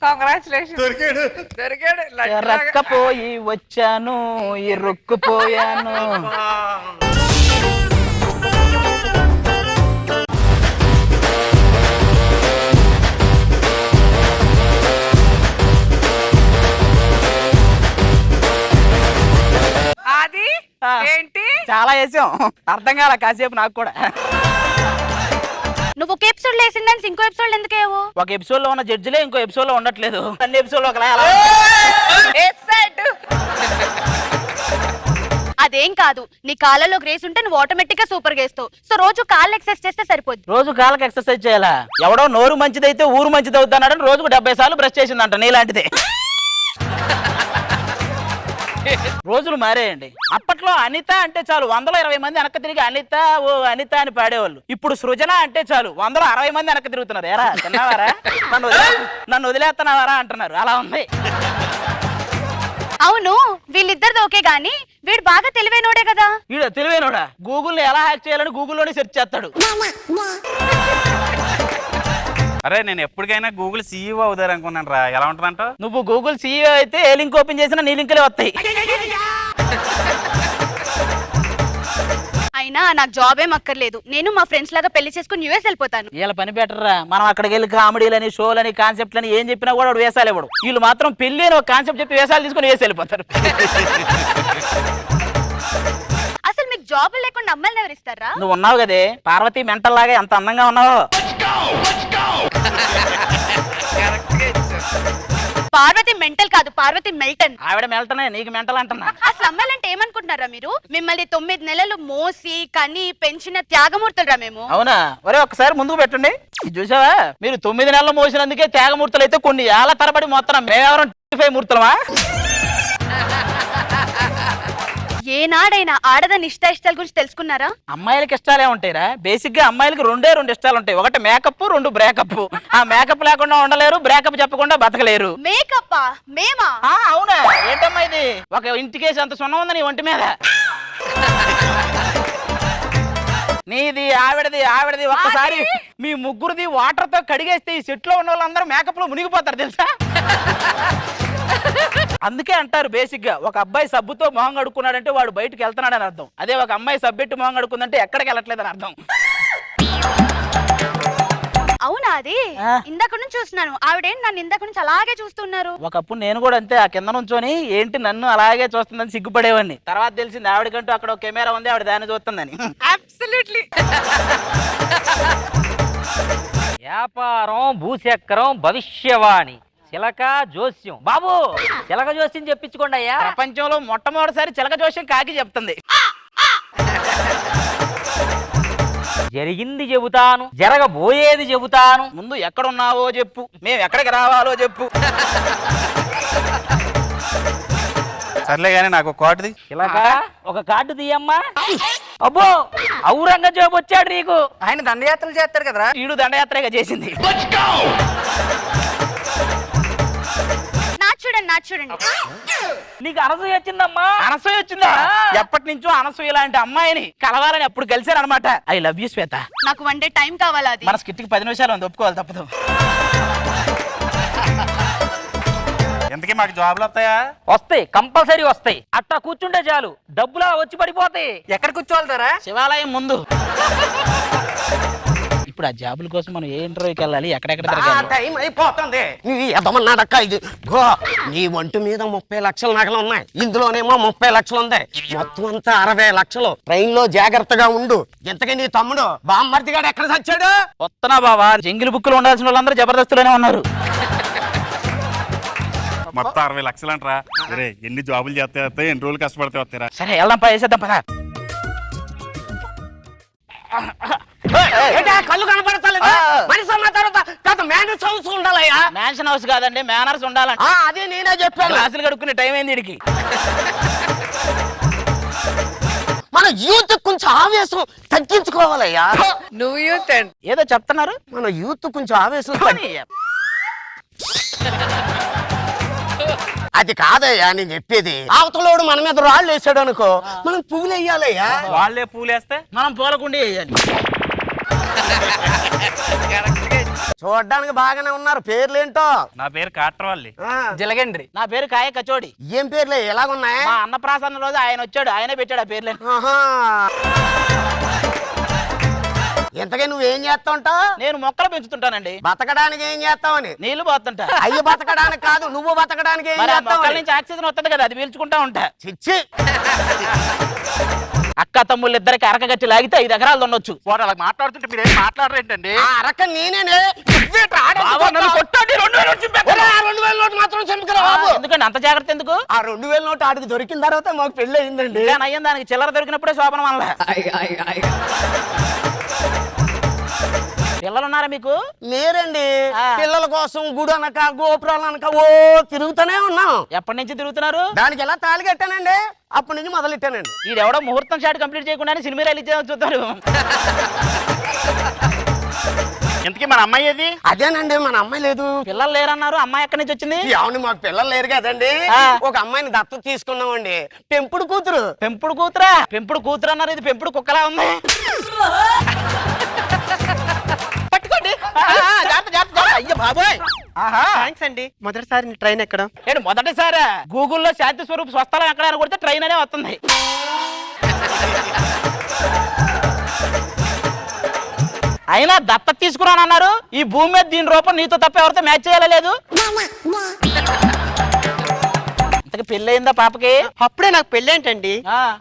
రక్కపోయి వచ్చాను, ఇరుక్కుపోయాను. అది ఏంటి? చాలా వేసాం, అర్థం కాల కాసేపు నాకు కూడా. నువ్వు ఒక ఎపిసోడ్ లో వేసిన డాన్స్ ఇంకో ఎపిసోడ్ ఎందుకు వేయవు? ఒక ఎపిసోడ్ లో ఉన్న జడ్జిలే ఇంకో ఎపిసోడ్ లో ఉండట్లేదు. అన్ని ఎపిసోడ్ లో ఒకలా అలా. అదేం కాదు, నీ కాళ్ళలో గ్రేస్ ఉంటే నువ్వు ఆటోమేటిక్ గా సూపర్ గేస్తావు. సో రోజు కాళ్ళు ఎక్సర్సైజ్ చేస్తే సరిపోద్ది. రోజు కాళ్ళకి ఎక్సర్సైజ్ చేయాలా? ఎవడో నోరు మంచిదైతే ఊరు మంచిది అవుతానని రోజుకు 70 సార్లు బ్రష్ చేసిందంట నీలాంటిదే. రోజులు మారేయండి. అప్పట్లో అనిత అంటే చాలు 120 మంది వెనక్కి తిరిగి అనిత ఓ అనిత అని పాడేవాళ్ళు. ఇప్పుడు సృజన అంటే చాలు 160 మంది వెనక్కి తిరుగుతున్నారు. ఎరా తిన్నావారా, నన్ను వదిలేస్తున్నావారా అంటున్నారు. అలా ఉంది. అవును, వీళ్ళిద్దరిది ఓకే గానీ వీడు బాగా తెలివైనోడే కదా. వీడు తెలివైనోడా? గూగుల్ ని ఎలా హ్యాక్ చేయాలని గూగుల్లోనే సెర్చ్ చేస్తాడు. అరే నేను ఎప్పటికైనా గూగుల్ సీఈఓ అవుతారు అనుకున్నాను రా. ఎలా ఉంటుందంట? నువ్వు గూగుల్ సీఈఓ అయితే ఏ లింక్ ఓపెన్ చేసినా నీ లింకులే వస్తాయి. అయినా నాకు జాబ్ ఏం అక్కర్లేదు. నేను మా ఫ్రెండ్స్ లాగా పెళ్లి చేసుకుని యూఎస్ వెళ్ళిపోతాను. వీళ్ళ పని బెటర్ రా. మనం అక్కడికి వెళ్ళి కామెడీలని షోలని కాన్సెప్ట్లని ఏం చెప్పినా కూడా వాడు వేసాలు ఇవ్వడు. వీళ్ళు మాత్రం పెళ్లి అని ఒక కాన్సెప్ట్ చెప్పి వేసాలు తీసుకుని వేసి వెళ్ళిపోతారు. అసలు మీకు జాబ్ లేకుండా అమ్మాయిలు ఎవరు ఇస్తారా? నువ్వు ఉన్నావు కదే పార్వతి మెంటల్ లాగా, ఎంత అందంగా ఉన్నావు. పార్వతి మెంటల్ కాదు, పార్వతి మెల్టన్. ఆవిడ మెల్టనే, నీకు మెంటల్ అంటున్నా. అసలు అమ్మాయిలంటే ఏమనుకుంటున్నారా మీరు? మిమ్మల్ని 9 నెలలు మోసి కని పెంచిన త్యాగమూర్తులరా మేము. అవునా? ఒరే ఒక్కసారి ముందుకు పెట్టండి. ఇది చూసావా, మీరు 9 నెలలు మోసినందుకే త్యాగమూర్తులు అయితే కొన్ని ఏళ్ల తరబడి మోస్తున్నాం. మేమెవరం 25 మూర్తులమా? ఏనాడైనా ఆడదాని ఇష్టాయిష్టాల గురించి తెలుసుకున్నారా? అమ్మాయిలకి ఇష్టాలే ఉంటాయిరా. బేసిక్ గా అమ్మాయిలకి 2 ఇష్టాలు ఉంటాయి. ఒకటి మేకప్, 2 బ్రేకప్. ఆ మేకప్ లేకుండా ఉండలేరు, బ్రేకప్ చెప్పకుండా బతకలేరు. మేకప్ మేమా? అవునా? ఏంటమ్మా ఇది? ఒక ఇంటికేసి అంత సున్నం ఉంది నీ ఒంటి మీద. నీది ఆవిడది ఒక్కసారి మీ ముగ్గురిది వాటర్ తో కడిగేస్తే ఈ సెట్ లో ఉన్న వాళ్ళందరూ మేకప్ లో మునిగిపోతారు తెలుసా. అందుకే అంటారు బేసిక్ గా ఒక అబ్బాయి సబ్బుతో మొహం కడుక్కున్నాడంటే వాడు బయటకు వెళ్తున్నాడని అర్థం. అదే ఒక అమ్మాయి సబ్బెట్టి మొహం కడుక్కుందంటే ఎక్కడికి వెళ్ళట్లేదని అర్థం. అవునా? అది ఇందాక నుంచి చూస్తున్నాను. ఆవిడేంటి నన్ను ఇందాక నుంచి అలాగే చూస్తున్నారు? ఒకప్పుడు నేను కూడా అంతే, ఆ కింద నుంచొని ఏంటి నన్ను అలాగే చూస్తుందని సిగ్గుపడేవాడిని. తర్వాత తెలిసింది ఆవిడకంటూ అక్కడ ఒక కెమెరా ఉంది, ఆవిడ దాన్ని చూస్తుందని. వ్యాపారం, భూచక్రం, భవిష్యవాణి, చిలక జోస్యం. బాబు చిలక జోస్యం చెప్పించుకోండి అయ్యా. ప్రపంచంలో మొట్టమొదటిసారి చిలక జోస్యం కాకి చెప్తుంది. జరిగింది చెబుతాను, జరగబోయేది చెబుతాను. ముందు ఎక్కడున్నావో చెప్పు, మేము ఎక్కడికి రావాలో చెప్పు. సర్లే కానీ నాకు ఒక కార్డుది. చిలక ఒక కార్డు తీయమ్మా. అబ్బో ఔరంగజేబు వచ్చాడు నీకు. ఆయన దండయాత్రలు చేస్తారు కదరా. ఈడు దండయాత్రగా చేసింది. చూడండి. నీకు అనసూయ వచ్చిందమ్మా. అనసూయ వచ్చిందా? ఎప్పటి నుంచో అనసూయ ఇలాంటి అమ్మాయిని కలవాలని అప్పుడు కలిసారు అనమాట. ఐ లవ్ యూ శ్వేత. నాకు 1 డే టైం కావాలా? అది మన స్కిట్కి 10 నిమిషాలు ఉంది, ఒప్పుకోవాలి తప్పదు. ఎంతకీ మాకు జాబ్లు వస్తాయా? వస్తాయి, కంపల్సరీ వస్తాయి. అట్టా కూర్చుంటే చాలు డబ్బులా వచ్చి పడిపోతాయి. ఎక్కడ కూర్చోవాలరా? శివాలయం ముందు. ఇప్పుడు ఆ జాబుల కోసం మనం ఏ ఇంటర్వ్యూకి వెళ్ళాలి, ఎక్కడెక్కడ తిరగాలి? టైం అయిపోతుంది. నీ ఎదమన్నాడక్క ఇది గో. నీ ఒంటి మీద 30 లక్షల నగలు ఉన్నాయి, ఇందులోనేమో 30 లక్షలు ఉంది. మొత్తం అంతా 60 లక్షలు. ట్రైన్ లో జాగ్రత్తగా ఉండు. ఎంతకీ నీ తమ్ముడు బామ్మర్దిగాడు ఎక్కడ చచ్చాడు? వస్తున్నా బావా. జంగిల్ బుక్కులు ఉండాల్సిన వాళ్ళందరూ జబర్దస్తులోనే ఉన్నారు. మొత్తం 60 లక్షలు అంటారా? అరే ఎన్ని జాబులు చేస్తే వస్తాయి, ఎన్ని రోజులు కష్టపడితే వస్తారా? సరే వెళ్దాం పా, వేసేద్దాం పదా. కళ్ళు కనపడతలేదా? మనిషి అన్న తర్వాత మేనేజ్ హౌస్ ఉండాలయ్యా. మ్యాన్షన్ హౌస్ కాదండి, మేనర్స్ ఉండాలంట. అదే నేనే చెప్పాను. క్లాసులు కడుక్కునే టైం అయింది వీడికి. మన యూత్ కొంచెం ఆవేశం తగ్గించుకోవాలయ్యా. నువ్వు యూత్ ఏదో చెప్తున్నారు. మన యూత్ కొంచెం ఆవేశం అది కాదయ్యా నేను చెప్పేది. అవతలోడు మన మీద రాళ్ళు వేసాడు అనుకో, మనం పువ్వులు వేయాలయ్యా. వాళ్ళే పూలేస్తే మనం పూలకుండి వేయాలి. చూడడానికి బాగానే ఉన్నారు. పేర్లేంటో? నా పేరు కాట్రవల్లి. జిలగండ్రి. నా పేరు కాయ కచోడి. ఏం పేర్లే ఎలాగున్నాయి? మా అన్నప్రాసన్న రోజు ఆయన వచ్చాడు, ఆయనే పెట్టాడు ఆ పేర్లే. ఎంతగా నువ్వేం చేస్తావుంటావు? నేను మొక్కలు పెంచుతుంటానండి. బతకడానికి ఏం చేస్తావని? నీళ్లు పోతుంటా. అయ్యి బతకడానికి కాదు, నువ్వు బతకడానికి ఏం మొక్కల చేస్తావు? నుంచి ఆక్సిజన్ వస్తుంది కదా, అది పీల్చుకుంటా ఉంటా. చిచ్చి అక్క తమ్ముళ్ళు ఇద్దరికి అరకగట్టి లాగితే 5 ఎకరాలు ఉండొచ్చు. వాడు అలా మాట్లాడుతుంటే మీరు ఏం మాట్లాడరేంటండి? ఆ అరక నేనేనే బాబా, నన్ను కొట్టండి, 2000 నోటు చింపేస్తాను. 2000 నోటు మాత్రం చంపుకురా బాబు. ఎందుకండి అంత జాగ్రత్త ఎందుకు? ఆ 2000 నోటు ఆడికి దొరికిన తర్వాత మాకు పెళ్లి అయిందండి. అయ్యాం దానికి చిల్లర దొరికినప్పుడే శోభనం వల్ల. పిల్లలు ఉన్నారా మీకు? లేరండి. పిల్లల కోసం గుడి అనక గోపురాలు అనక ఓ తిరుగుతూనే ఉన్నాం. ఎప్పటి నుంచి తిరుగుతున్నారు? దానికి ఎలా తాళి కట్టానండి, అప్పటి నుంచి మొదలెట్టానండి. ఈడెవడో ముహూర్తం షాట్ కంప్లీట్ చేయకుండానే సినిమా రిలీజ్ చూస్తారు. ఇంతకీ మన అమ్మాయి ఏది? అదేనండి మన అమ్మాయి లేదు. పిల్లలు లేరన్నారు, అమ్మాయి ఎక్కడి నుంచి వచ్చింది? అవును, మాకు పిల్లలు లేరు కదండి. ఒక అమ్మాయిని దత్తత తీసుకున్నామండి. పెంపుడు కూతురు. పెంపుడు కూతురా? పెంపుడు కూతురు అన్నారు, ఇది పెంపుడు కుక్కలా ఉంది. పట్టుకోండి. అయ్యో బాబోయ్. థ్యాంక్స్ అండి. మొదటిసారి ట్రైన్ ఎక్కడం. ఏంటి మొదటిసారా? గూగుల్లో శాంతి స్వరూప్ స్వస్థలం ఎక్కడ అని కొడితే ట్రైన్ అనే వస్తుంది. అయినా దత్తత తీసుకురానన్నారు. ఈ భూమి మీద దీని రూపం నీతో తప్ప ఎవరితో మ్యాచ్ చేయలేదు. ఇంతకు పెళ్ళయిందా పాపకి? అప్పుడే నాకు పెళ్ళేంటండి.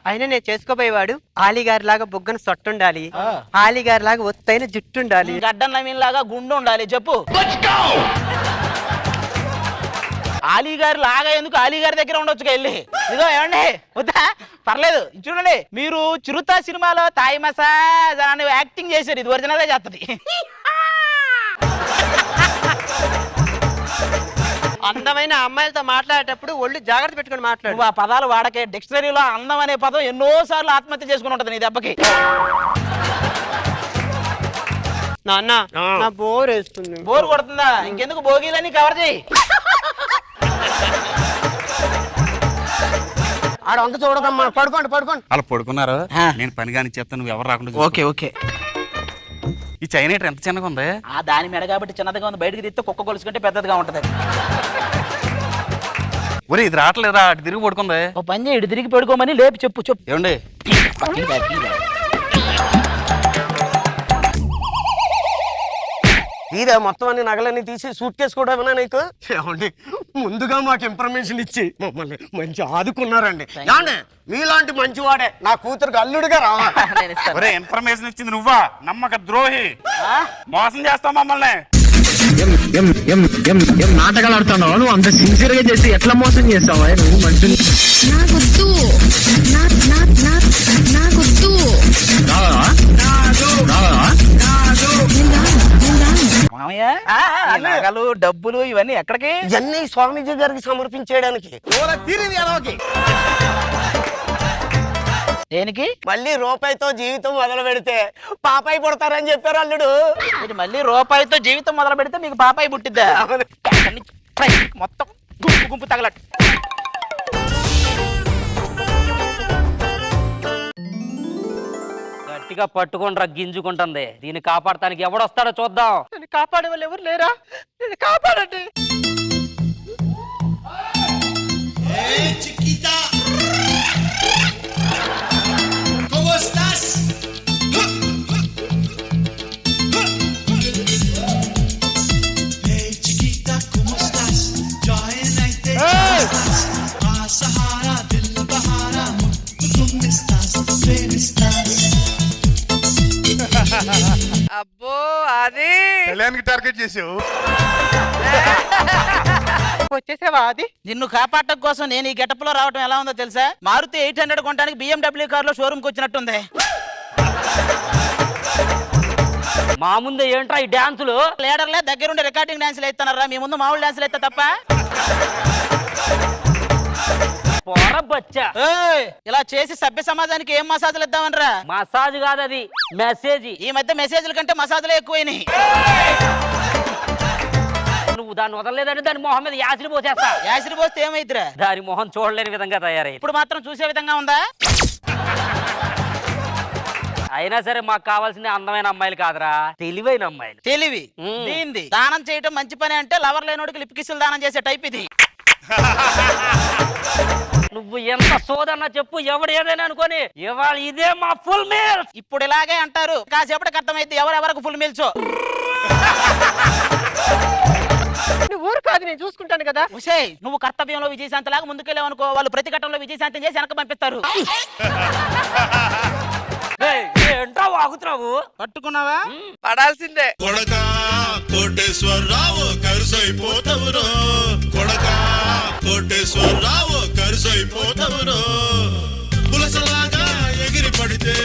అయినా నేను చేసుకోబోయేవాడు ఆలిగారి లాగా బుగ్గన సొట్టుండాలి, ఆలిగారి లాగా ఒత్తైన జుట్టుండాలి, గడ్డం నవీన్ లాగా గుండు ఉండాలి. చెప్పు. ఆలీగారి లాగా ఎందుకు? ఆలీగారి దగ్గర ఉండొచ్చుగా వెళ్ళి. ఇదో ఏమండి వద్దా? పర్లేదు. చూడండి, మీరు చిరుత సినిమాలో తాయి మసాజ్ అని యాక్టింగ్ చేశారు. ఇది ఒరిజినల్ గా చేస్తుంది. అందమైన అమ్మాయిలతో మాట్లాడేటప్పుడు ఒళ్ళు జాగ్రత్త పెట్టుకుని మాట్లాడు. నువ్వు ఆ పదాలు వాడకే. డిక్షనరీలో అందం అనే పదం ఎన్నో సార్లు ఆత్మహత్య చేసుకుని ఉంటది నీ దెబ్బకి. నాన్న నా బోర్ వేస్తుంది. బోర్ కొడుతుందా? ఇంకెందుకు భోగిలని కవర్ చేయి. ఆడ వంక చూడకమ్మా. పడుకోండి పడుకోండి. అలా పడుకున్నారు. నేను పని కానీ చెప్తాను, నువ్వు ఎవరు రాకుండా. ఓకే. ఈ చైనేటర్ ఎంత చిన్నగా ఉంది? ఆ దాని మెడ కాబట్టి చిన్నదిగా ఉంది. బయటకు తీస్తే కుక్క గొలుసుకుంటే పెద్దదిగా ఉంటది. ఒరే ఇది రావట్లేదా? అటు తిరిగి పడుకుంది. ఓ పని చేయి, ఇటు తిరిగి పడుకోమని లేపి చెప్పు. ఏమండి తీరా మొత్తం అన్ని నగలన్నీ తీసి సూట్ కేసు కూడా ఏమన్నా నీకు? ఏమండి ముందుగా మాకు ఇన్ఫర్మేషన్ ఇచ్చి మమ్మల్ని మంచి ఆదుకున్నారండి. ఏమండి మీలాంటి మంచివాడే నా కూతురుకి అల్లుడిగా రావాలి. ఒరే ఇన్ఫర్మేషన్ ఇచ్చింది నువ్వా? నమ్మక ద్రోహి, మోసం చేస్తావు మమ్మల్ని. నాటకాలు ఆడుతున్నావు నువ్వు, అంత సిన్సియర్ గా చేసి ఎట్లా మోసం చేస్తావా నువ్వు? మనుషులు మామయ్య, నగలు డబ్బులు ఇవన్నీ ఎక్కడికి? ఇవన్నీ స్వామీజీ గారికి సమర్పించేయడానికి. దేనికి? మళ్ళీ రూపాయితో జీవితం మొదలు పెడితే పాపాయి పుడతారని చెప్పారు అల్లుడు. మళ్ళీ రూపాయితో జీవితం మొదలు పెడితే మీకు పాపాయి పుట్టిద్దా? మొత్తం గుంపు గుంపు తగలట్టు. గట్టిగా పట్టుకొని గింజుకుంటుంది. దీన్ని కాపాడటానికి ఎవడొస్తాడో చూద్దాం. కాపాడే వాళ్ళు ఎవరు లేరా? కాపాడండి. అబ్బో అది కళ్యాణ్కి టార్గెట్ చేసావు. వచ్చేసావా? అది నిన్ను కాపాడటం కోసం నేను ఈ గెటప్ లో రావడం ఎలా ఉందో తెలుసా? మారుతి 800 కొనడానికి BMW కార్ లో షోరూమ్ కి వచ్చినట్టుంది. మా ముందే ఏంట్రా ఈ డాన్సులు? లీడర్లే దగ్గరుండి రికార్డింగ్ డాన్సులు వేస్తున్నారా? మీ ముందు మామూలు డాన్సులు అయితే తప్ప. ఇలా చేసి సభ్య సమాజానికి ఏం మసాజులు ఇద్దామనరా? మసాజ్ కాదు, అది మెసేజ్. ఈ మధ్య మెసేజ్ల కంటే మసాజులే ఎక్కువైనాయి. నువ్వు దాన్ని వదలలేదని దాని మొహం మీద యాసిడ్ పోసేస్తా. యాసిడ్ పోస్తే ఏమైతురా? దాని మొహం చూడలేని విధంగా తయారై ఇప్పుడు మాత్రం చూసే విధంగా ఉందా? అయినా సరే మాకు కావాల్సింది అందమైన అమ్మాయిలు కాదురా, తెలివైన అమ్మాయిలు. తెలివి దీంది. దానం చేయటం మంచి పని అంటే లవర్ లేనోడికి లిప్ కిస్సులు దానం చేసే టైప్ ఇది. నువ్వు ఎంత సోదన్నా చెప్పు, ఎవడు ఏదైనా అనుకోని ఇవాళ ఇదే మా ఫుల్ మీల్స్. ఇప్పుడు ఇలాగే అంటారు, కాసేపటికి అర్థమైంది ఎవరెవరకు ఫుల్ మీల్స్. నువ్వు ఊరు కాదు, నేను చూసుకుంటాను కదా. నువ్వు కర్తవ్యంలో విజయశాంతి లాగా ముందుకెళ్ళావు అనుకో, వాళ్ళు ప్రతిఘటనలో విజయశాంతి చేసి వెనక పంపిస్తారు. బాబు. పట్టుకున్నావా? పడాల్సిందే. కొడకా కోటేశ్వరరావు కరుసైపోతవురో, కొడకా కోటేశ్వరరావు కరుసైపోతవురో, పులసలాగా ఎగిరి పడితే.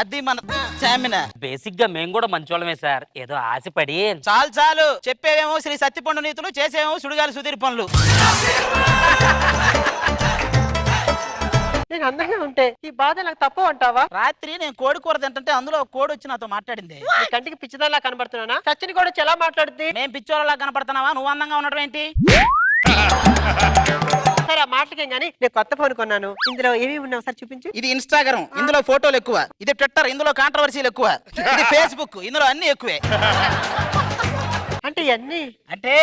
అది మన స్టామినా. బేసిక్ గా మేము కూడా మంచోళ్ళమే సార్, ఏదో ఆశపడి. చాలు చాలు, చెప్పేవేమో శ్రీ సత్యపండు నీతులు, చేసేవేమో సుడిగాలి సుధీర్ పనులు. నేను అందంగా ఉంటే ఈ బాధ నాకు తప్పు అంటావా? రాత్రి నేను కోడి కూర తింటుంటే అందులో ఒక కోడి వచ్చి నాతో మాట్లాడింది. నీ కంటికి పిచ్చిదానిలా కనబడుతున్నానా? చచ్చిన కూడా ఎలా మాట్లాడుద్ది? మేం పిచ్చోళ్ళలా కనపడుతున్నావా? నువ్వు అందంగా ఉండడం ఏంటి? సరే ఆ మాటకేం గానీ నేను కొత్త ఫోన్ కొన్నాను. ఇందులో ఏమేమి ఉన్నావు సార్ చూపించు. ఇది ఇన్స్టాగ్రామ్, ఇందులో ఫోటోలు ఎక్కువ. ఇది ట్విట్టర్, ఇందులో కాంట్రవర్సీలు ఎక్కువ. ఇది ఫేస్బుక్, ఇందులో అన్ని ఎక్కువే. అంటే ఇవన్నీ అంటే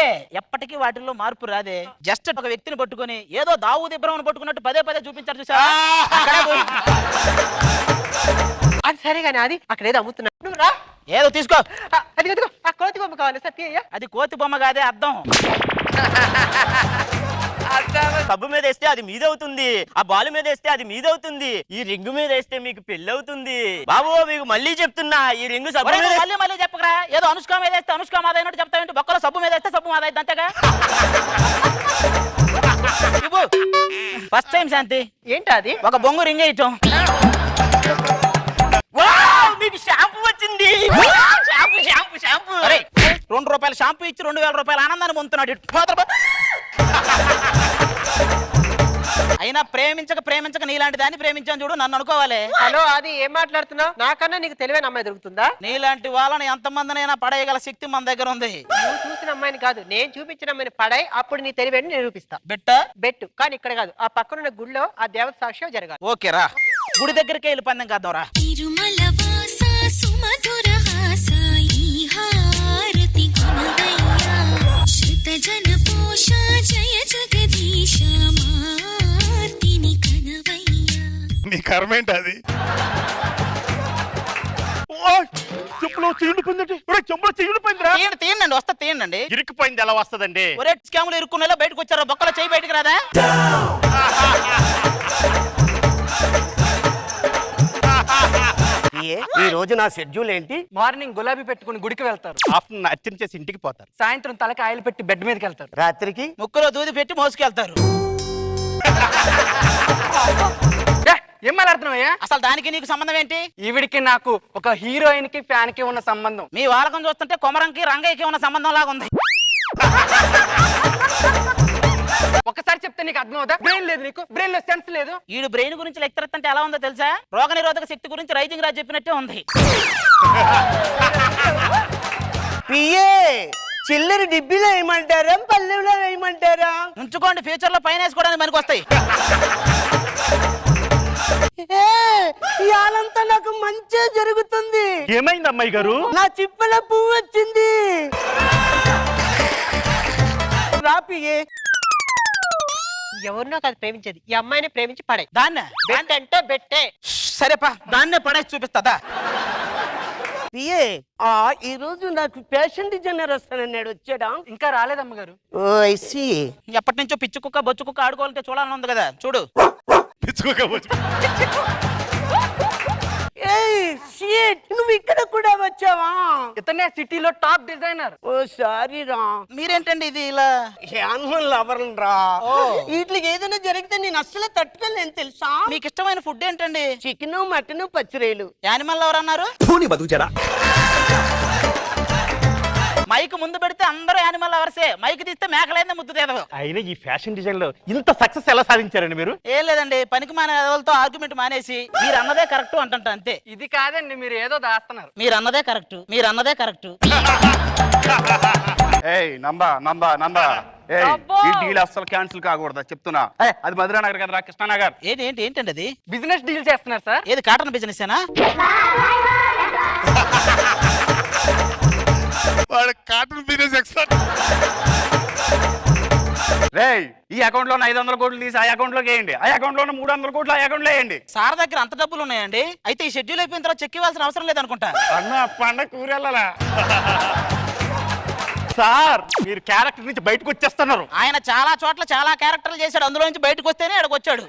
ఎప్పటికీ వాటిల్లో మార్పు రాదే. జస్ట్ ఒక వ్యక్తిని పట్టుకొని ఏదో దావూద్ ఇబ్రాహిం పట్టుకున్నట్టు పదే పదే చూపించారు చూసా. అది సరే గానీ అది అక్కడ ఏదో అమ్ముతున్నా. నువ్వు రా. ఏదో తీసుకో. అది ఎదుగో, ఆ కోతి బొమ్మ కావాలి సార్. తీయ్యా. అది కోతి బొమ్మ కాదే, అద్దం. సబ్బు మీద వేస్తే అది మీదవుతుంది, ఆ బాలు మీద వేస్తే అది మీదవుతుంది, ఈ రింగు మీద వేస్తే మీకు పెళ్ళవుతుంది. బాబు మీకు మళ్ళీ చెప్తున్నా, ఈ రింగు సబ్బు మీద మళ్ళీ మళ్ళీ చెప్పకరా. ఏదో అనుష్క మీద వేస్తే అనుష్క మాదైనట్టు చెప్తావేంటి? బొక్కలో సబ్బు మీద వేస్తే సబ్బు మాదైంది, అంతేగా. ఫస్ట్ టైం శాంతి. ఏంటి అది? ఒక బొంగు రింగ్ వేయటం. మీకు షాంపూ వచ్చింది. Shampoo shampoo shampoo. ₹2 షాంపూ ఇచ్చి ₹2000 ఆనందాన్ని పొందుతున్నాడు. అయినా ప్రేమించక ప్రేమించక నీలాంటి దాన్ని ప్రేమించాను చూడు, నన్ను అనుకోవాలి. హలో, అది ఏం మాట్లాడుతున్నావు? నాకన్నా నీకు తెలివైన అమ్మాయి దొరుకుతుందా? నీలాంటి వాళ్ళని ఎంతమందినైనా పడేయగల శక్తి మన దగ్గర ఉంది. నువ్వు చూసిన అమ్మాయిని కాదు, నేను చూపించిన అమ్మాయిని పడాయి, అప్పుడు నీ తెలివైన నిరూపిస్తా. బెట్టు. కానీ ఇక్కడ కాదు, ఆ పక్కనున్న గుడిలో ఆ దేవత సాక్ష్యం జరగాలి. ఓకే రా, గుడి దగ్గరికి వెళ్ళి పందెం కాద్దాం రా. నీ కర్మ ఏంటి అది? చెప్పులో చీలిపోయిందండి. చెప్పులో చీలిపోయిందిరా. తీయండి, వస్తా తీయండి. ఇరుక్కుపోయింది ఎలా వస్తుందండి? ఒరే స్కాములు ఇరుక్కునేలా బయటకు వచ్చారా? బొక్కలో చేయి బయటకు రాదా? ఈ రోజు నా షెడ్యూల్ ఏంటి? మార్నింగ్ గులాబీ పెట్టుకుని గుడికి వెళ్తారు. ఆఫ్టర్నూన్ అర్చన చేసి ఇంటికి పోతారు. సాయంత్రం తలకి ఆయిల్ పెట్టి బెడ్ మీదకి వెళ్తారు. రాత్రికి ముక్కులో దూది పెట్టి మోసుకెళ్తారు. ఏం మాట్లాడుతున్నావయ్యా? అసలు దానికి నీకు సంబంధం ఏంటి? ఈవిడికి నాకు ఒక హీరోయిన్ కి ఫ్యాన్ కి ఉన్న సంబంధం. మీ వాళ్ళకం చూస్తుంటే కొమరంకి రంగయ్యకి ఉన్న సంబంధం లాగా ఉంది. ఒకసారి చెప్తే నీకు అర్థం అవుతా? బ్రెయిన్ లేదు నీకు, బ్రెయిన్ లో సెన్స్ లేదు. ఈడు బ్రెయిన్ గురించి లెక్చర్ అంటే ఎలా ఉందో తెలుసా? రోగ నిరోధక శక్తి గురించి రైజింగ్ రాజ్ చెప్పినట్టే ఉంది. పిఏ చిల్లర డిబ్బీలో వేయమంటారా, పల్లెలో వేయమంటారా? ఉంచుకోండి, ఫ్యూచర్ లో పైన వేసుకోవడానికి మనకు వస్తాయి. ఇవాళంతా నాకు మంచి జరుగుతుంది. ఏమైంది అమ్మాయి గారు? నా చిప్పల పువ్వు వచ్చింది. రాపియే ఎవరినో కాదు ప్రేమించేది, ఈ అమ్మాయిని ప్రేమించి పడే. దాన్నే బెట్ అంటే బెట్టే. సరేపా, దాన్నే పడేసి చూపిస్తుందా? పిఏ ఈ రోజు నాకు ఫ్యాషన్ డిజైనర్ వస్తానన్నాడు, వచ్చాడా? ఇంకా రాలేదమ్మ గారు. ఓ ఐ సీ. ఎప్పటి నుంచో పిచ్చి కుక్క బొచ్చు కుక్క ఆడుకోవాలంటే చూడాలని ఉంది కదా, చూడు. నువ్వు ఇక్కడ కూడా వచ్చావా? ఇతనే సిటీలో టాప్ డిజైనర్. ఓ సారీ రా. మీరేంటండి ఇది ఇలా? యానిమల్ లవర్ రా. వీటికి ఏదైనా జరిగితే నేను అస్సలు తట్టుకోలేను తెలుసా? మీకు ఇష్టమైన ఫుడ్ ఏంటండి? Chicken, mutton, పచ్చిరేలు. యానిమల్ ఎవరు అన్నారు? మైక్ ముందు పెడితే అందరూ యానిమల్ లవర్సే, మైక్ తీస్తే మేకలైందే ముద్దు తీయదు. అయినా ఈ ఫ్యాషన్ డిజైన్ లో ఇంత సక్సెస్ ఎలా సాధించారండి మీరు? ఏం లేదండి, పనికి మానే వాళ్ళతో ఆర్గ్యుమెంట్ మానేసి మీరు అన్నదే కరెక్ట్ అంట అంతే. ఇది కాదండి, మీరు ఏదో దాస్తున్నారు. మీరు అన్నదే కరెక్ట్, మీరు అన్నదే కరెక్ట్. ఏయ్ నందా నందా నందా, ఏయ్ ఈ డీల్ అస్సలు క్యాన్సిల్ కాకూడదా చెప్తున్నా. అది మధురా నగర్ కదరా, కృష్ణానగర్. ఏంటండి అది? బిజినెస్ డీల్ చేస్తున్నారు సార్. ఏది కాటన్ బిజినెస్ ఏనా? వాడు కాటన్ బిజినెస్ ఎక్స్పర్ట్. రేయ్ ఈ అకౌంట్ లో 500 కోట్లు తీసి ఆ అకౌంట్ లోకి వేయండి, ఆ అకౌంట్ లో 300 కోట్లు ఆ అకౌంట్ లో వేయండి. సార్ దగ్గర అంత డబ్బులు ఉన్నాయండి? అయితే ఈ షెడ్యూల్ అయిపోయిన తర్వాత చెక్ ఇవ్వాల్సిన అవసరం లేదనుకుంటా. అన్న పండ కూరెళ్ళాలా? సార్ మీరు క్యారెక్టర్ నుంచి బయటకు వచ్చేస్తున్నారు. ఆయన చాలా చోట్ల చాలా క్యారెక్టర్లు చేశాడు, అందులో నుంచి బయటకు వస్తేనే ఇక్కడికి వచ్చాడు.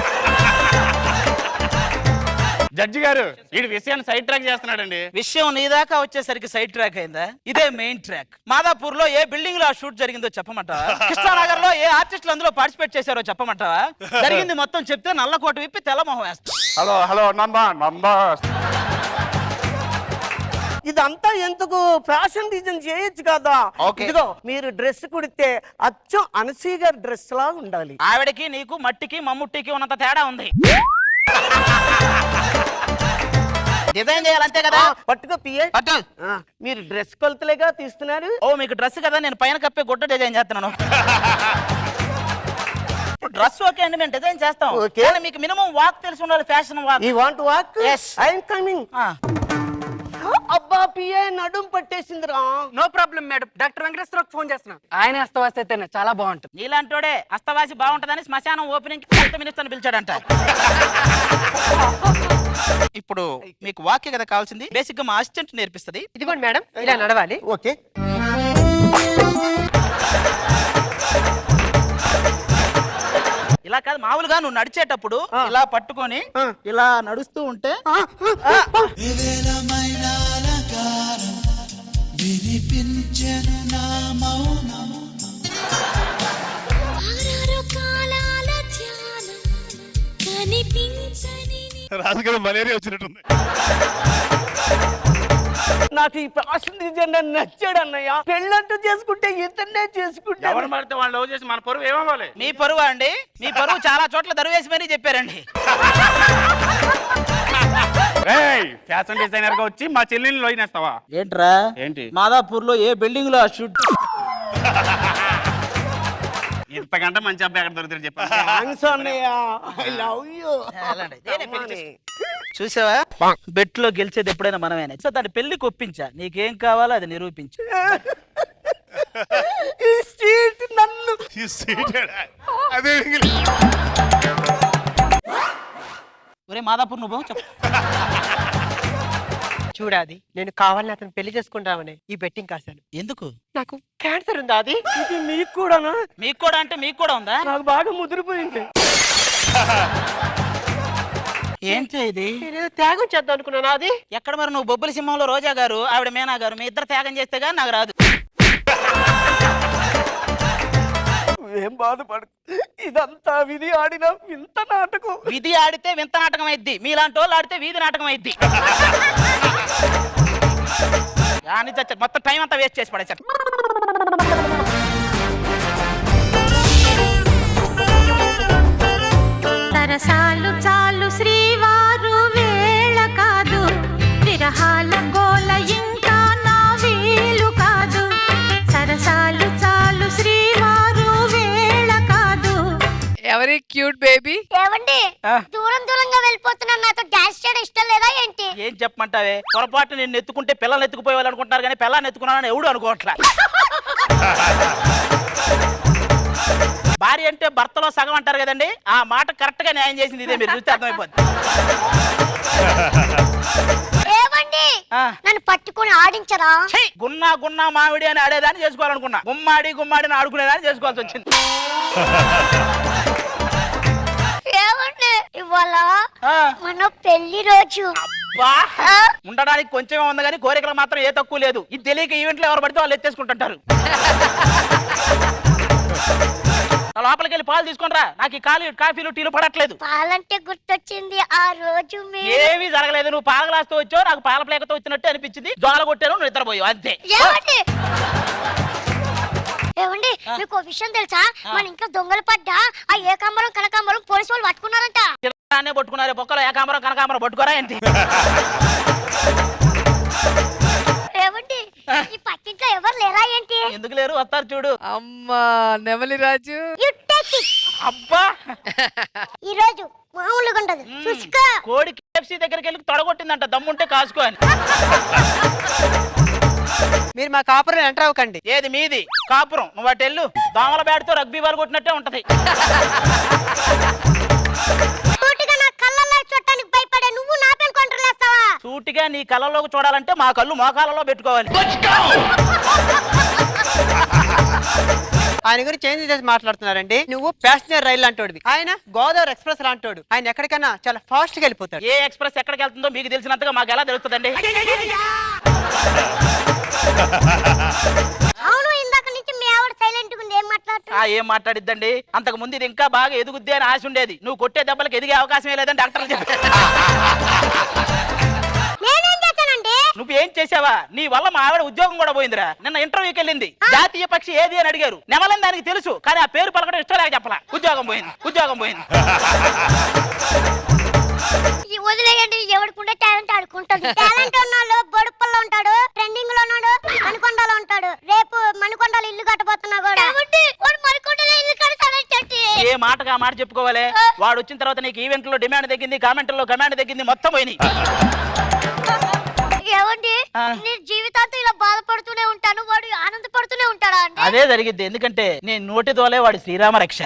జడ్జి గారు ఈ విషయాన్ని సైడ్ ట్రాక్ చేస్తున్నాడండి. విషయం నీ దాకా వచ్చేసరికి సైడ్ ట్రాక్ అయిందా? ఇదే మెయిన్ ట్రాక్. మాదాపూర్ లో ఏ బిల్డింగ్ లో ఆ షూట్ జరిగిందో చెప్పమంటావా? కృష్ణానగర్ లో ఏ ఆర్టిస్టులు అందులో పార్టిసిపేట్ చేశారో చెప్పమంటావా? జరిగింది మొత్తం చెప్తే నల్ల కోట విప్పి తెల్ల మొహం వేస్తా. హలో హలో నందా ఇదంతా ఎందుకు ఫ్యాషన్ డిజైన్ చేయొచ్చు కదా. ఓకే. ఇదిగో మీరు డ్రెస్ కుడితే అచ్చం అనసూయ గారి డ్రెస్ లా ఉండాలి. ఆవిడకి నీకు మట్టికి మమ్ముట్టికి ఉన్నంత తేడా ఉంది. డిజైన్ చేయాలంతే కదా. పట్టుకో పిఏ. మీరు డ్రెస్ కొలతలేగా తీస్తున్నారు. ఓ మీకు డ్రెస్ కదా, నేను పైన కప్పే గుడ్డ డిజైన్ చేస్తున్నాను. డ్రెస్ ఓకే అండి, మేము డిజైన్ చేస్తాం. ఓకే. కానీ మీకు మినిమం వాక్ తెలిసి ఉండాలి, fashion walk. You want walk? Yes. I am coming. అబ్బా పిఏ నడుం పట్టేసిందిరా. No problem madam, doctor Venkateswara Rao phone చేస్తున్నా. ఆయన అస్తవాసి అయితేనే చాలా బాగుంటుంది. నీలాంటోడే అస్తవాసి బాగుంటదని శ్మశానం ఓపెనింగ్ హెల్త్ మినిస్టర్ పిలిచాడంట. ఇప్పుడు మీకు వాక్య కదా కావాల్సింది. బేసిక్ గా మా అసిస్టెంట్ నేర్పిస్తుంది. ఇదిగోండి మేడం, ఇలా నడవాలి. ఓకే. ఇలా కాదు, మామూలుగా నువ్వు నడిచేటప్పుడు ఇలా పట్టుకొని ఇలా నడుస్తూ ఉంటే వివేలమైన అలంకారం వినిపించెను నా మౌనం. రాజుగారు మలేరియా వచ్చినట్టుంది. నాకు ఈ ఫ్యాషన్ డిజైనర్ నచ్చాడు అన్నయ్య. పెళ్ళంటూ చేసుకుంటే ఇతన్నే చేసుకుంటే ఎవరు మారితే వాళ్ళు లవ్ చేసి మన పరువు ఏమవ్వాలి? మీ పరువు అండి, మీ పరువు చాలా చోట్ల దరువేసి మరీ చెప్పారండి. ఫ్యాషన్ డిజైనర్ గా వచ్చి మా చెల్లిని లోయినేస్తావా ఏంట్రా? ఏంటి? మాదాపూర్ లో ఏ బిల్డింగ్ లో షూట్? ఇంతకంటే మంచి అబ్బాయి ఎక్కడ దొరుకుతారు చెప్పండి. థాంక్స్ అన్నయ్య. I love you. చూసావా, బెట్ లో గెలిచేది ఎప్పుడైనా మనమేనే. సో దాని పెళ్లికి ఒప్పించా, నీకేం కావాలో అది నిరూపించు. ఈ సీట్ నన్ను అదే ఒరే మాదాపూర్ నువ్వు చెప్పు. చూడాది, నేను కావాలని అతను పెళ్లి చేసుకుంటామని ఈ బెట్టింగ్ కాశాను. ఎందుకు? నాకు క్యాన్సర్ ఉందా? అది ఇది నీకు కూడానా? మీకు కూడా అంటే మీకు కూడా ఉందా? నాకు బాగా ముదిరిపోయింది. ఏంటి ఇది? నేను త్యాగం చేద్దాం అనుకున్నాను. అది ఎక్కడ మరి? నువ్వు బొబ్బుల సింహంలో రోజా గారు, ఆవిడ మీనా గారు, మీ ఇద్దరు త్యాగం చేస్తే గానీ నాకు రాదు. ఏం బాధపడు, ఇదంతా విధి ఆడిన వింత నాటకం. విధి ఆడితే వింత నాటకం అయింది, మీలాంటి వాళ్ళు ఆడితే వీధి నాటకం అయింది. మొత్తం టైం అంతా వేస్ట్ చేసి పడేసారు. సరసాలు చాలు శ్రీవారు వేళ కాదు, విరహాల గోల ఇంకా నా వీలు కాదు. సరసాలు చాలు శ్రీవారు వేళ కాదు. ఎవరి క్యూట్ బేబీ? ఏవండి దూరం దూరంగా వెళ్ళిపోతున్నాను, నాతో డాన్స్ చేయడం ఇష్టం లేదా ఏంటి? ఏం చెప్పమంటావే? పొరపాటు నేను ఎత్తుకుంటే పిల్లల్ని ఎత్తుకుపోయే వాళ్ళు అనుకుంటారు, కానీ పిల్లల్ని ఎత్తుకున్నానని ఎవడు అనుకోవట్లా. భార్య అంటే భర్తలో సగం అంటారు కదండి, ఆ మాట కరెక్ట్ గా న్యాయం చేసింది ఇదే. మీరు చూస్తే అర్థమైపోద్ది. ఏవండి నన్ను పట్టుకొని ఆడించరా? గున్నా గున్నా మామిడి అని ఆడేదాన్ని చేసుకోవాలనుకున్నా, గుమ్మాడి గుమ్మాడి అని ఆడుకునేదాన్ని చేసుకోవాల్సి వచ్చింది. ఏవండి ఇవాళ మన పెళ్లి రోజు. ఉండడానికి కొంచెమే ఉంది కానీ కోరికలు మాత్రం ఏ తక్కువ లేదు. ఇది తెలియక ఈవెంట్లు ఎవరు పడితే వాళ్ళు ఎత్తేసుకుంటుంటారు. లోపలికి వెళ్ళి పాలు తీసుకుంటారా, నాకు ఈ కాఫీలు టీలు పడట్లేదు. పాలంటే గుర్తొచ్చింది ఆ రోజు ఏమీ జరగలేదు. నువ్వు పాల గ్లాస్తో వచ్చావు, నాకు పాల ప్లేకతో వచ్చినట్టు అనిపించింది. జోల కొట్టాను, నువ్వు నిద్రపోయావు, అంతే. ఏవండి మీకు ఒక విషయం తెలుసా? మన ఇంట్లో దొంగలు పడ్డా ఆ ఏకాంబరం కనకాంబరం పోలీసు వాళ్ళు పట్టుకున్నారంట. పట్టుకున్నారే బొక్కలో ఏకాంబరం కనకాంబరం పట్టుకోరా ఏంటి? ఏవండి ఈ పక్కింట్లో ఎవరు లేరా ఏంటి? ఎందుకు లేరు, వస్తారు చూడు. అమ్మా నెమలి రాజు. అబ్బా ఈ రోజు మామూలుగా ఉండదు, చూసుకో. కోడి KFC దగ్గరికి వెళ్ళి తొడగొట్టిందంట, దమ్ముంటే కాసుకో అని. మీరు మా కాపురం ఎంటర్ అవ్వకండి. ఏది మీది కాపురం? నువ్వు అటు వెళ్ళు, దోమల బ్యాట్తో రగ్బీ బాల్ కొట్టినట్టే ఉంటది. సూటిగా నా కళ్ళల్లో చూడటానికి భయపడే నువ్వు నా పేరు కంట్రోల్ చేస్తావా? సూటిగా నీ కళ్ళలోకి చూడాలంటే మా కళ్ళు మోకాలలో పెట్టుకోవాలి. ఆయన గురించి చేంజ్ చేసి మాట్లాడుతున్నారండి. నువ్వు ప్యాసింజర్ రైలు లాంటోడివి, ఆయన గోదావరి ఎక్స్ప్రెస్ లాంటోడు. ఆయన ఎక్కడికైనా చాలా ఫాస్ట్ గా వెళ్ళిపోతాడు. ఏ ఎక్స్ప్రెస్ ఎక్కడికి వెళ్తుందో మీకు తెలిసినంతగా మాకు ఎలా తెలుస్తుందండి? అవును, ఇందాక నుంచి మీ ఆవిడ సైలెంట్ గా ఏం మాట్లాడుతున్నా? ఏం మాట్లాడిద్దండి? అంతకు ముందు ఇది ఇంకా బాగా ఎదుగుద్ది అని ఆశ ఉండేది. నువ్వు కొట్టే దెబ్బలకు ఎదిగే అవకాశమే లేదని డాక్టర్లు చెప్పారు. నేనేం చేశానండి? నువ్వేం చేసావా? నీ వల్ల మా ఆవిడ ఉద్యోగం కూడా పోయిందిరా. నిన్న ఇంటర్వ్యూకి వెళ్ళింది. జాతీయ పక్షి ఏది అని అడిగారు. నెమలని దానికి తెలుసు, కానీ ఆ పేరు పలకడం ఇష్టం లేక చెప్పలా. ఉద్యోగం పోయింది, ఉద్యోగం పోయింది. వదిలేయండి, ఎవడుకుంటే టాలెంట్ ఆడుకుంటాడు. టాలెంట్ ఉన్నాడు బొడుపల్లో ఉంటాడు, ట్రెండింగ్ లో ఉన్నాడు, మణికొండలో ఉంటాడు. రేపు మణికొండలో ఇల్లు కట్టబోతున్నా కూడా. మణికొండలో ఇల్లు కడతాడంటే ఏ మాటగా మాట చెప్పుకోవాలి. వాడు వచ్చిన తర్వాత నీకు ఈవెంట్ లో డిమాండ్ తగ్గింది, కామెంట్లో కమాండ్ తగ్గింది, మొత్తం పోయినాయి. ఏమండి, నేను జీవితాంతం ఇలా బాధపడుతూనే ఉంటాను, వాడు ఆనందపడుతూనే ఉంటాడా అండి? అదే జరిగింది. ఎందుకంటే నేను నోటి తోలే వాడి శ్రీరామ రక్ష.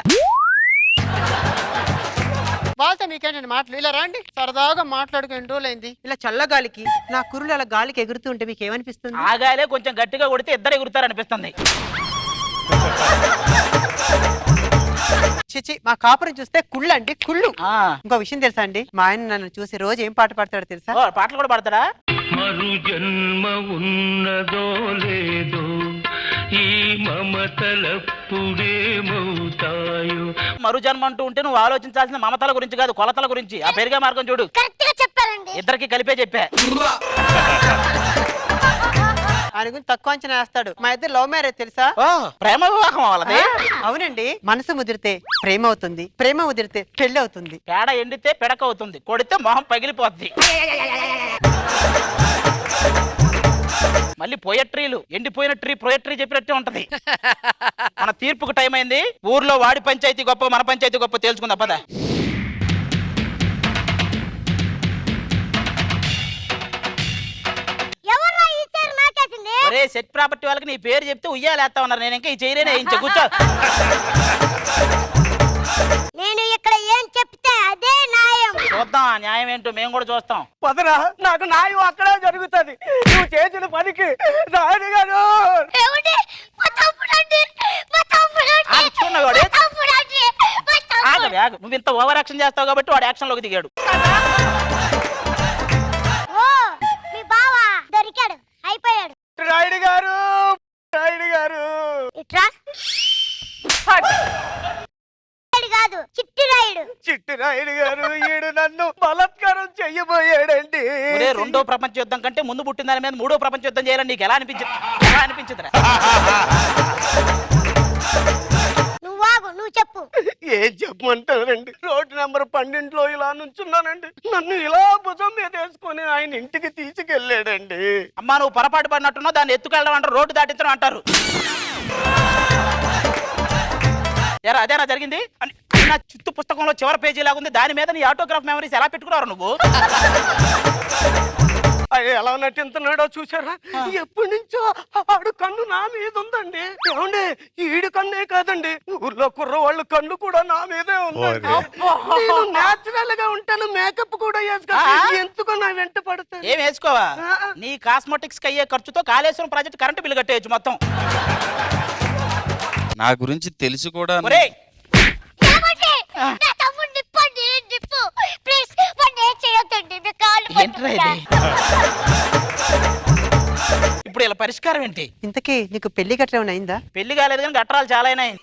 వాళ్ళతో మీకేంటండి మాటలు? ఇలా రండి, సరదాగా మాట్లాడుకుని రోజులైంది. ఇలా చల్లగాలికి నా కురులు అలా గాలికి ఎగురుతూ ఉంటే మీకు ఏమనిపిస్తుంది? ఆ గాలే కొంచెం గట్టిగా కొడితే ఇద్దరు ఎగురుతారు అనిపిస్తుంది. చిచి, మా కాపురం చూస్తే కుళ్ళు అండి, కుళ్ళు. ఇంకో విషయం తెలుసా అండి? మా ఆయన నన్ను చూసి రోజు ఏం పాట పాడతాడో తెలుసా? పాటలు కూడా పాడతాడా? మరు జన్మ ఉన్నదో లేదో ఈ మమతలప్పుడేమవుతాయో. మరు జన్మ అంటూ ఉంటే నువ్వు ఆలోచించాల్సిన మమతల గురించి కాదు, కొలతల గురించి. ఆ పెరిగే మార్గం చూడు. కరెక్ట్ గా చెప్పారండి. ఇద్దరికి కలిపే చెప్పా. ఆయన గురించి తక్కువ అంచనా వేస్తాడు. మా ఇద్దరు లవ్ మ్యారేజ్ తెలుసా? ప్రేమ వివాహం వాళ్ళది. అవునండి, మనసు ముదిరితే ప్రేమ అవుతుంది, ప్రేమ ముదిరితే పెళ్లి అవుతుంది. పేడ ఎండితే పెడక అవుతుంది, కొడితే మొహం పగిలిపోద్ది. మళ్ళీ పోయట్రీలు ఎండిపోయిన ట్రీ ప్రొయట్రీ చెప్పినట్టే ఉంటది. మన తీర్పుకు టైం అయింది. ఊర్లో వాడి పంచాయతీ గొప్ప, మన పంచాయతీ గొప్ప తేల్చుకుందా పద. ఒరే సెట్ ప్రాపర్టీ వాళ్ళకి నీ పేరు చెప్తే ఉయ్యాలేస్తా ఉన్నారు. నేను ఇంకా ఈ చైరేనే వేయించా. కూర్చో. నేను ఇక్కడ ఏం చెప్తే అదే న్యాయం. చూద్దాం న్యాయం ఏంటో మేము కూడా చూస్తాం. పదరా, నాకు న్యాయం అక్కడే జరుగుతుంది. నువ్వు చేసిన పనికి రాయుడు గారు. నువ్వు ఇంత ఓవర్ యాక్షన్ చేస్తావు కాబట్టి వాడు యాక్షన్ లోకి దిగాడు. మీ బావా దొరికాడు, అయిపోయాడు. రాయుడు గారు, రాయుడు గారు. ఇట్రా. కాదు, చిట్టి రాయుడు. చిట్టి రాయుడు గారు, ఈడు నన్ను బలాత్కారం చెయ్యబోయాడండి. రెండో ప్రపంచ యుద్ధం కంటే ముందు పుట్టిన దాని మీద మూడో ప్రపంచ యుద్ధం చేయాలని నీకు ఎలా అనిపించింది? ఎలా అనిపించిందిరా? నువ్వు చెప్పు. ఏం చెప్పమంటారండి? రోడ్డు నెంబర్ 12లో ఇలా నుంచున్నానండి. నన్ను ఇలా భుజం మీద వేసుకొని ఆయన ఇంటికి తీసుకెళ్ళాడండి. అమ్మా, నువ్వు పొరపాటు పడినట్టున్నావు. దాన్ని ఎత్తుకెళ్ళడం అంటారు, రోడ్డు దాటించడం అంటారు. అదేనా జరిగింది? నా చుట్టూ పుస్తకంలో చివరి పేజీ లాగుంది, దాని మీద నీ ఆటోగ్రాఫ్ మెమరీస్ ఎలా పెట్టుకున్నారు నువ్వు? ఎలా నటిస్తున్నాడో చూసారా? ఎప్పటి నుంచో ఆడు కన్ను నా మీద ఉందండి. ఏమండి, ఈడు కన్నే కాదండి, ఊర్లో కుర్రవాళ్ళు కన్ను కూడా నా మీదే ఉందండి. నేను నేచురల్ గా ఉంటాను, మేకప్ కూడా వేసుకో. ఎందుకో నా వెంట పడతాను. ఏం వేసుకోవా? నీ కాస్మెటిక్స్ కి అయ్యే ఖర్చుతో కాళేశ్వరం ప్రాజెక్ట్ కరెంటు బిల్లు కట్టేయచ్చు మొత్తం. నా గురించి తెలిసి కూడా ఇప్పుడు ఇలా పరిష్కారం ఏంటి? ఇంతకీ నీకు పెళ్లి గట్రా అయిందా? పెళ్లి కాలేదు కానీ గట్రాలు చాలా అయినాయి.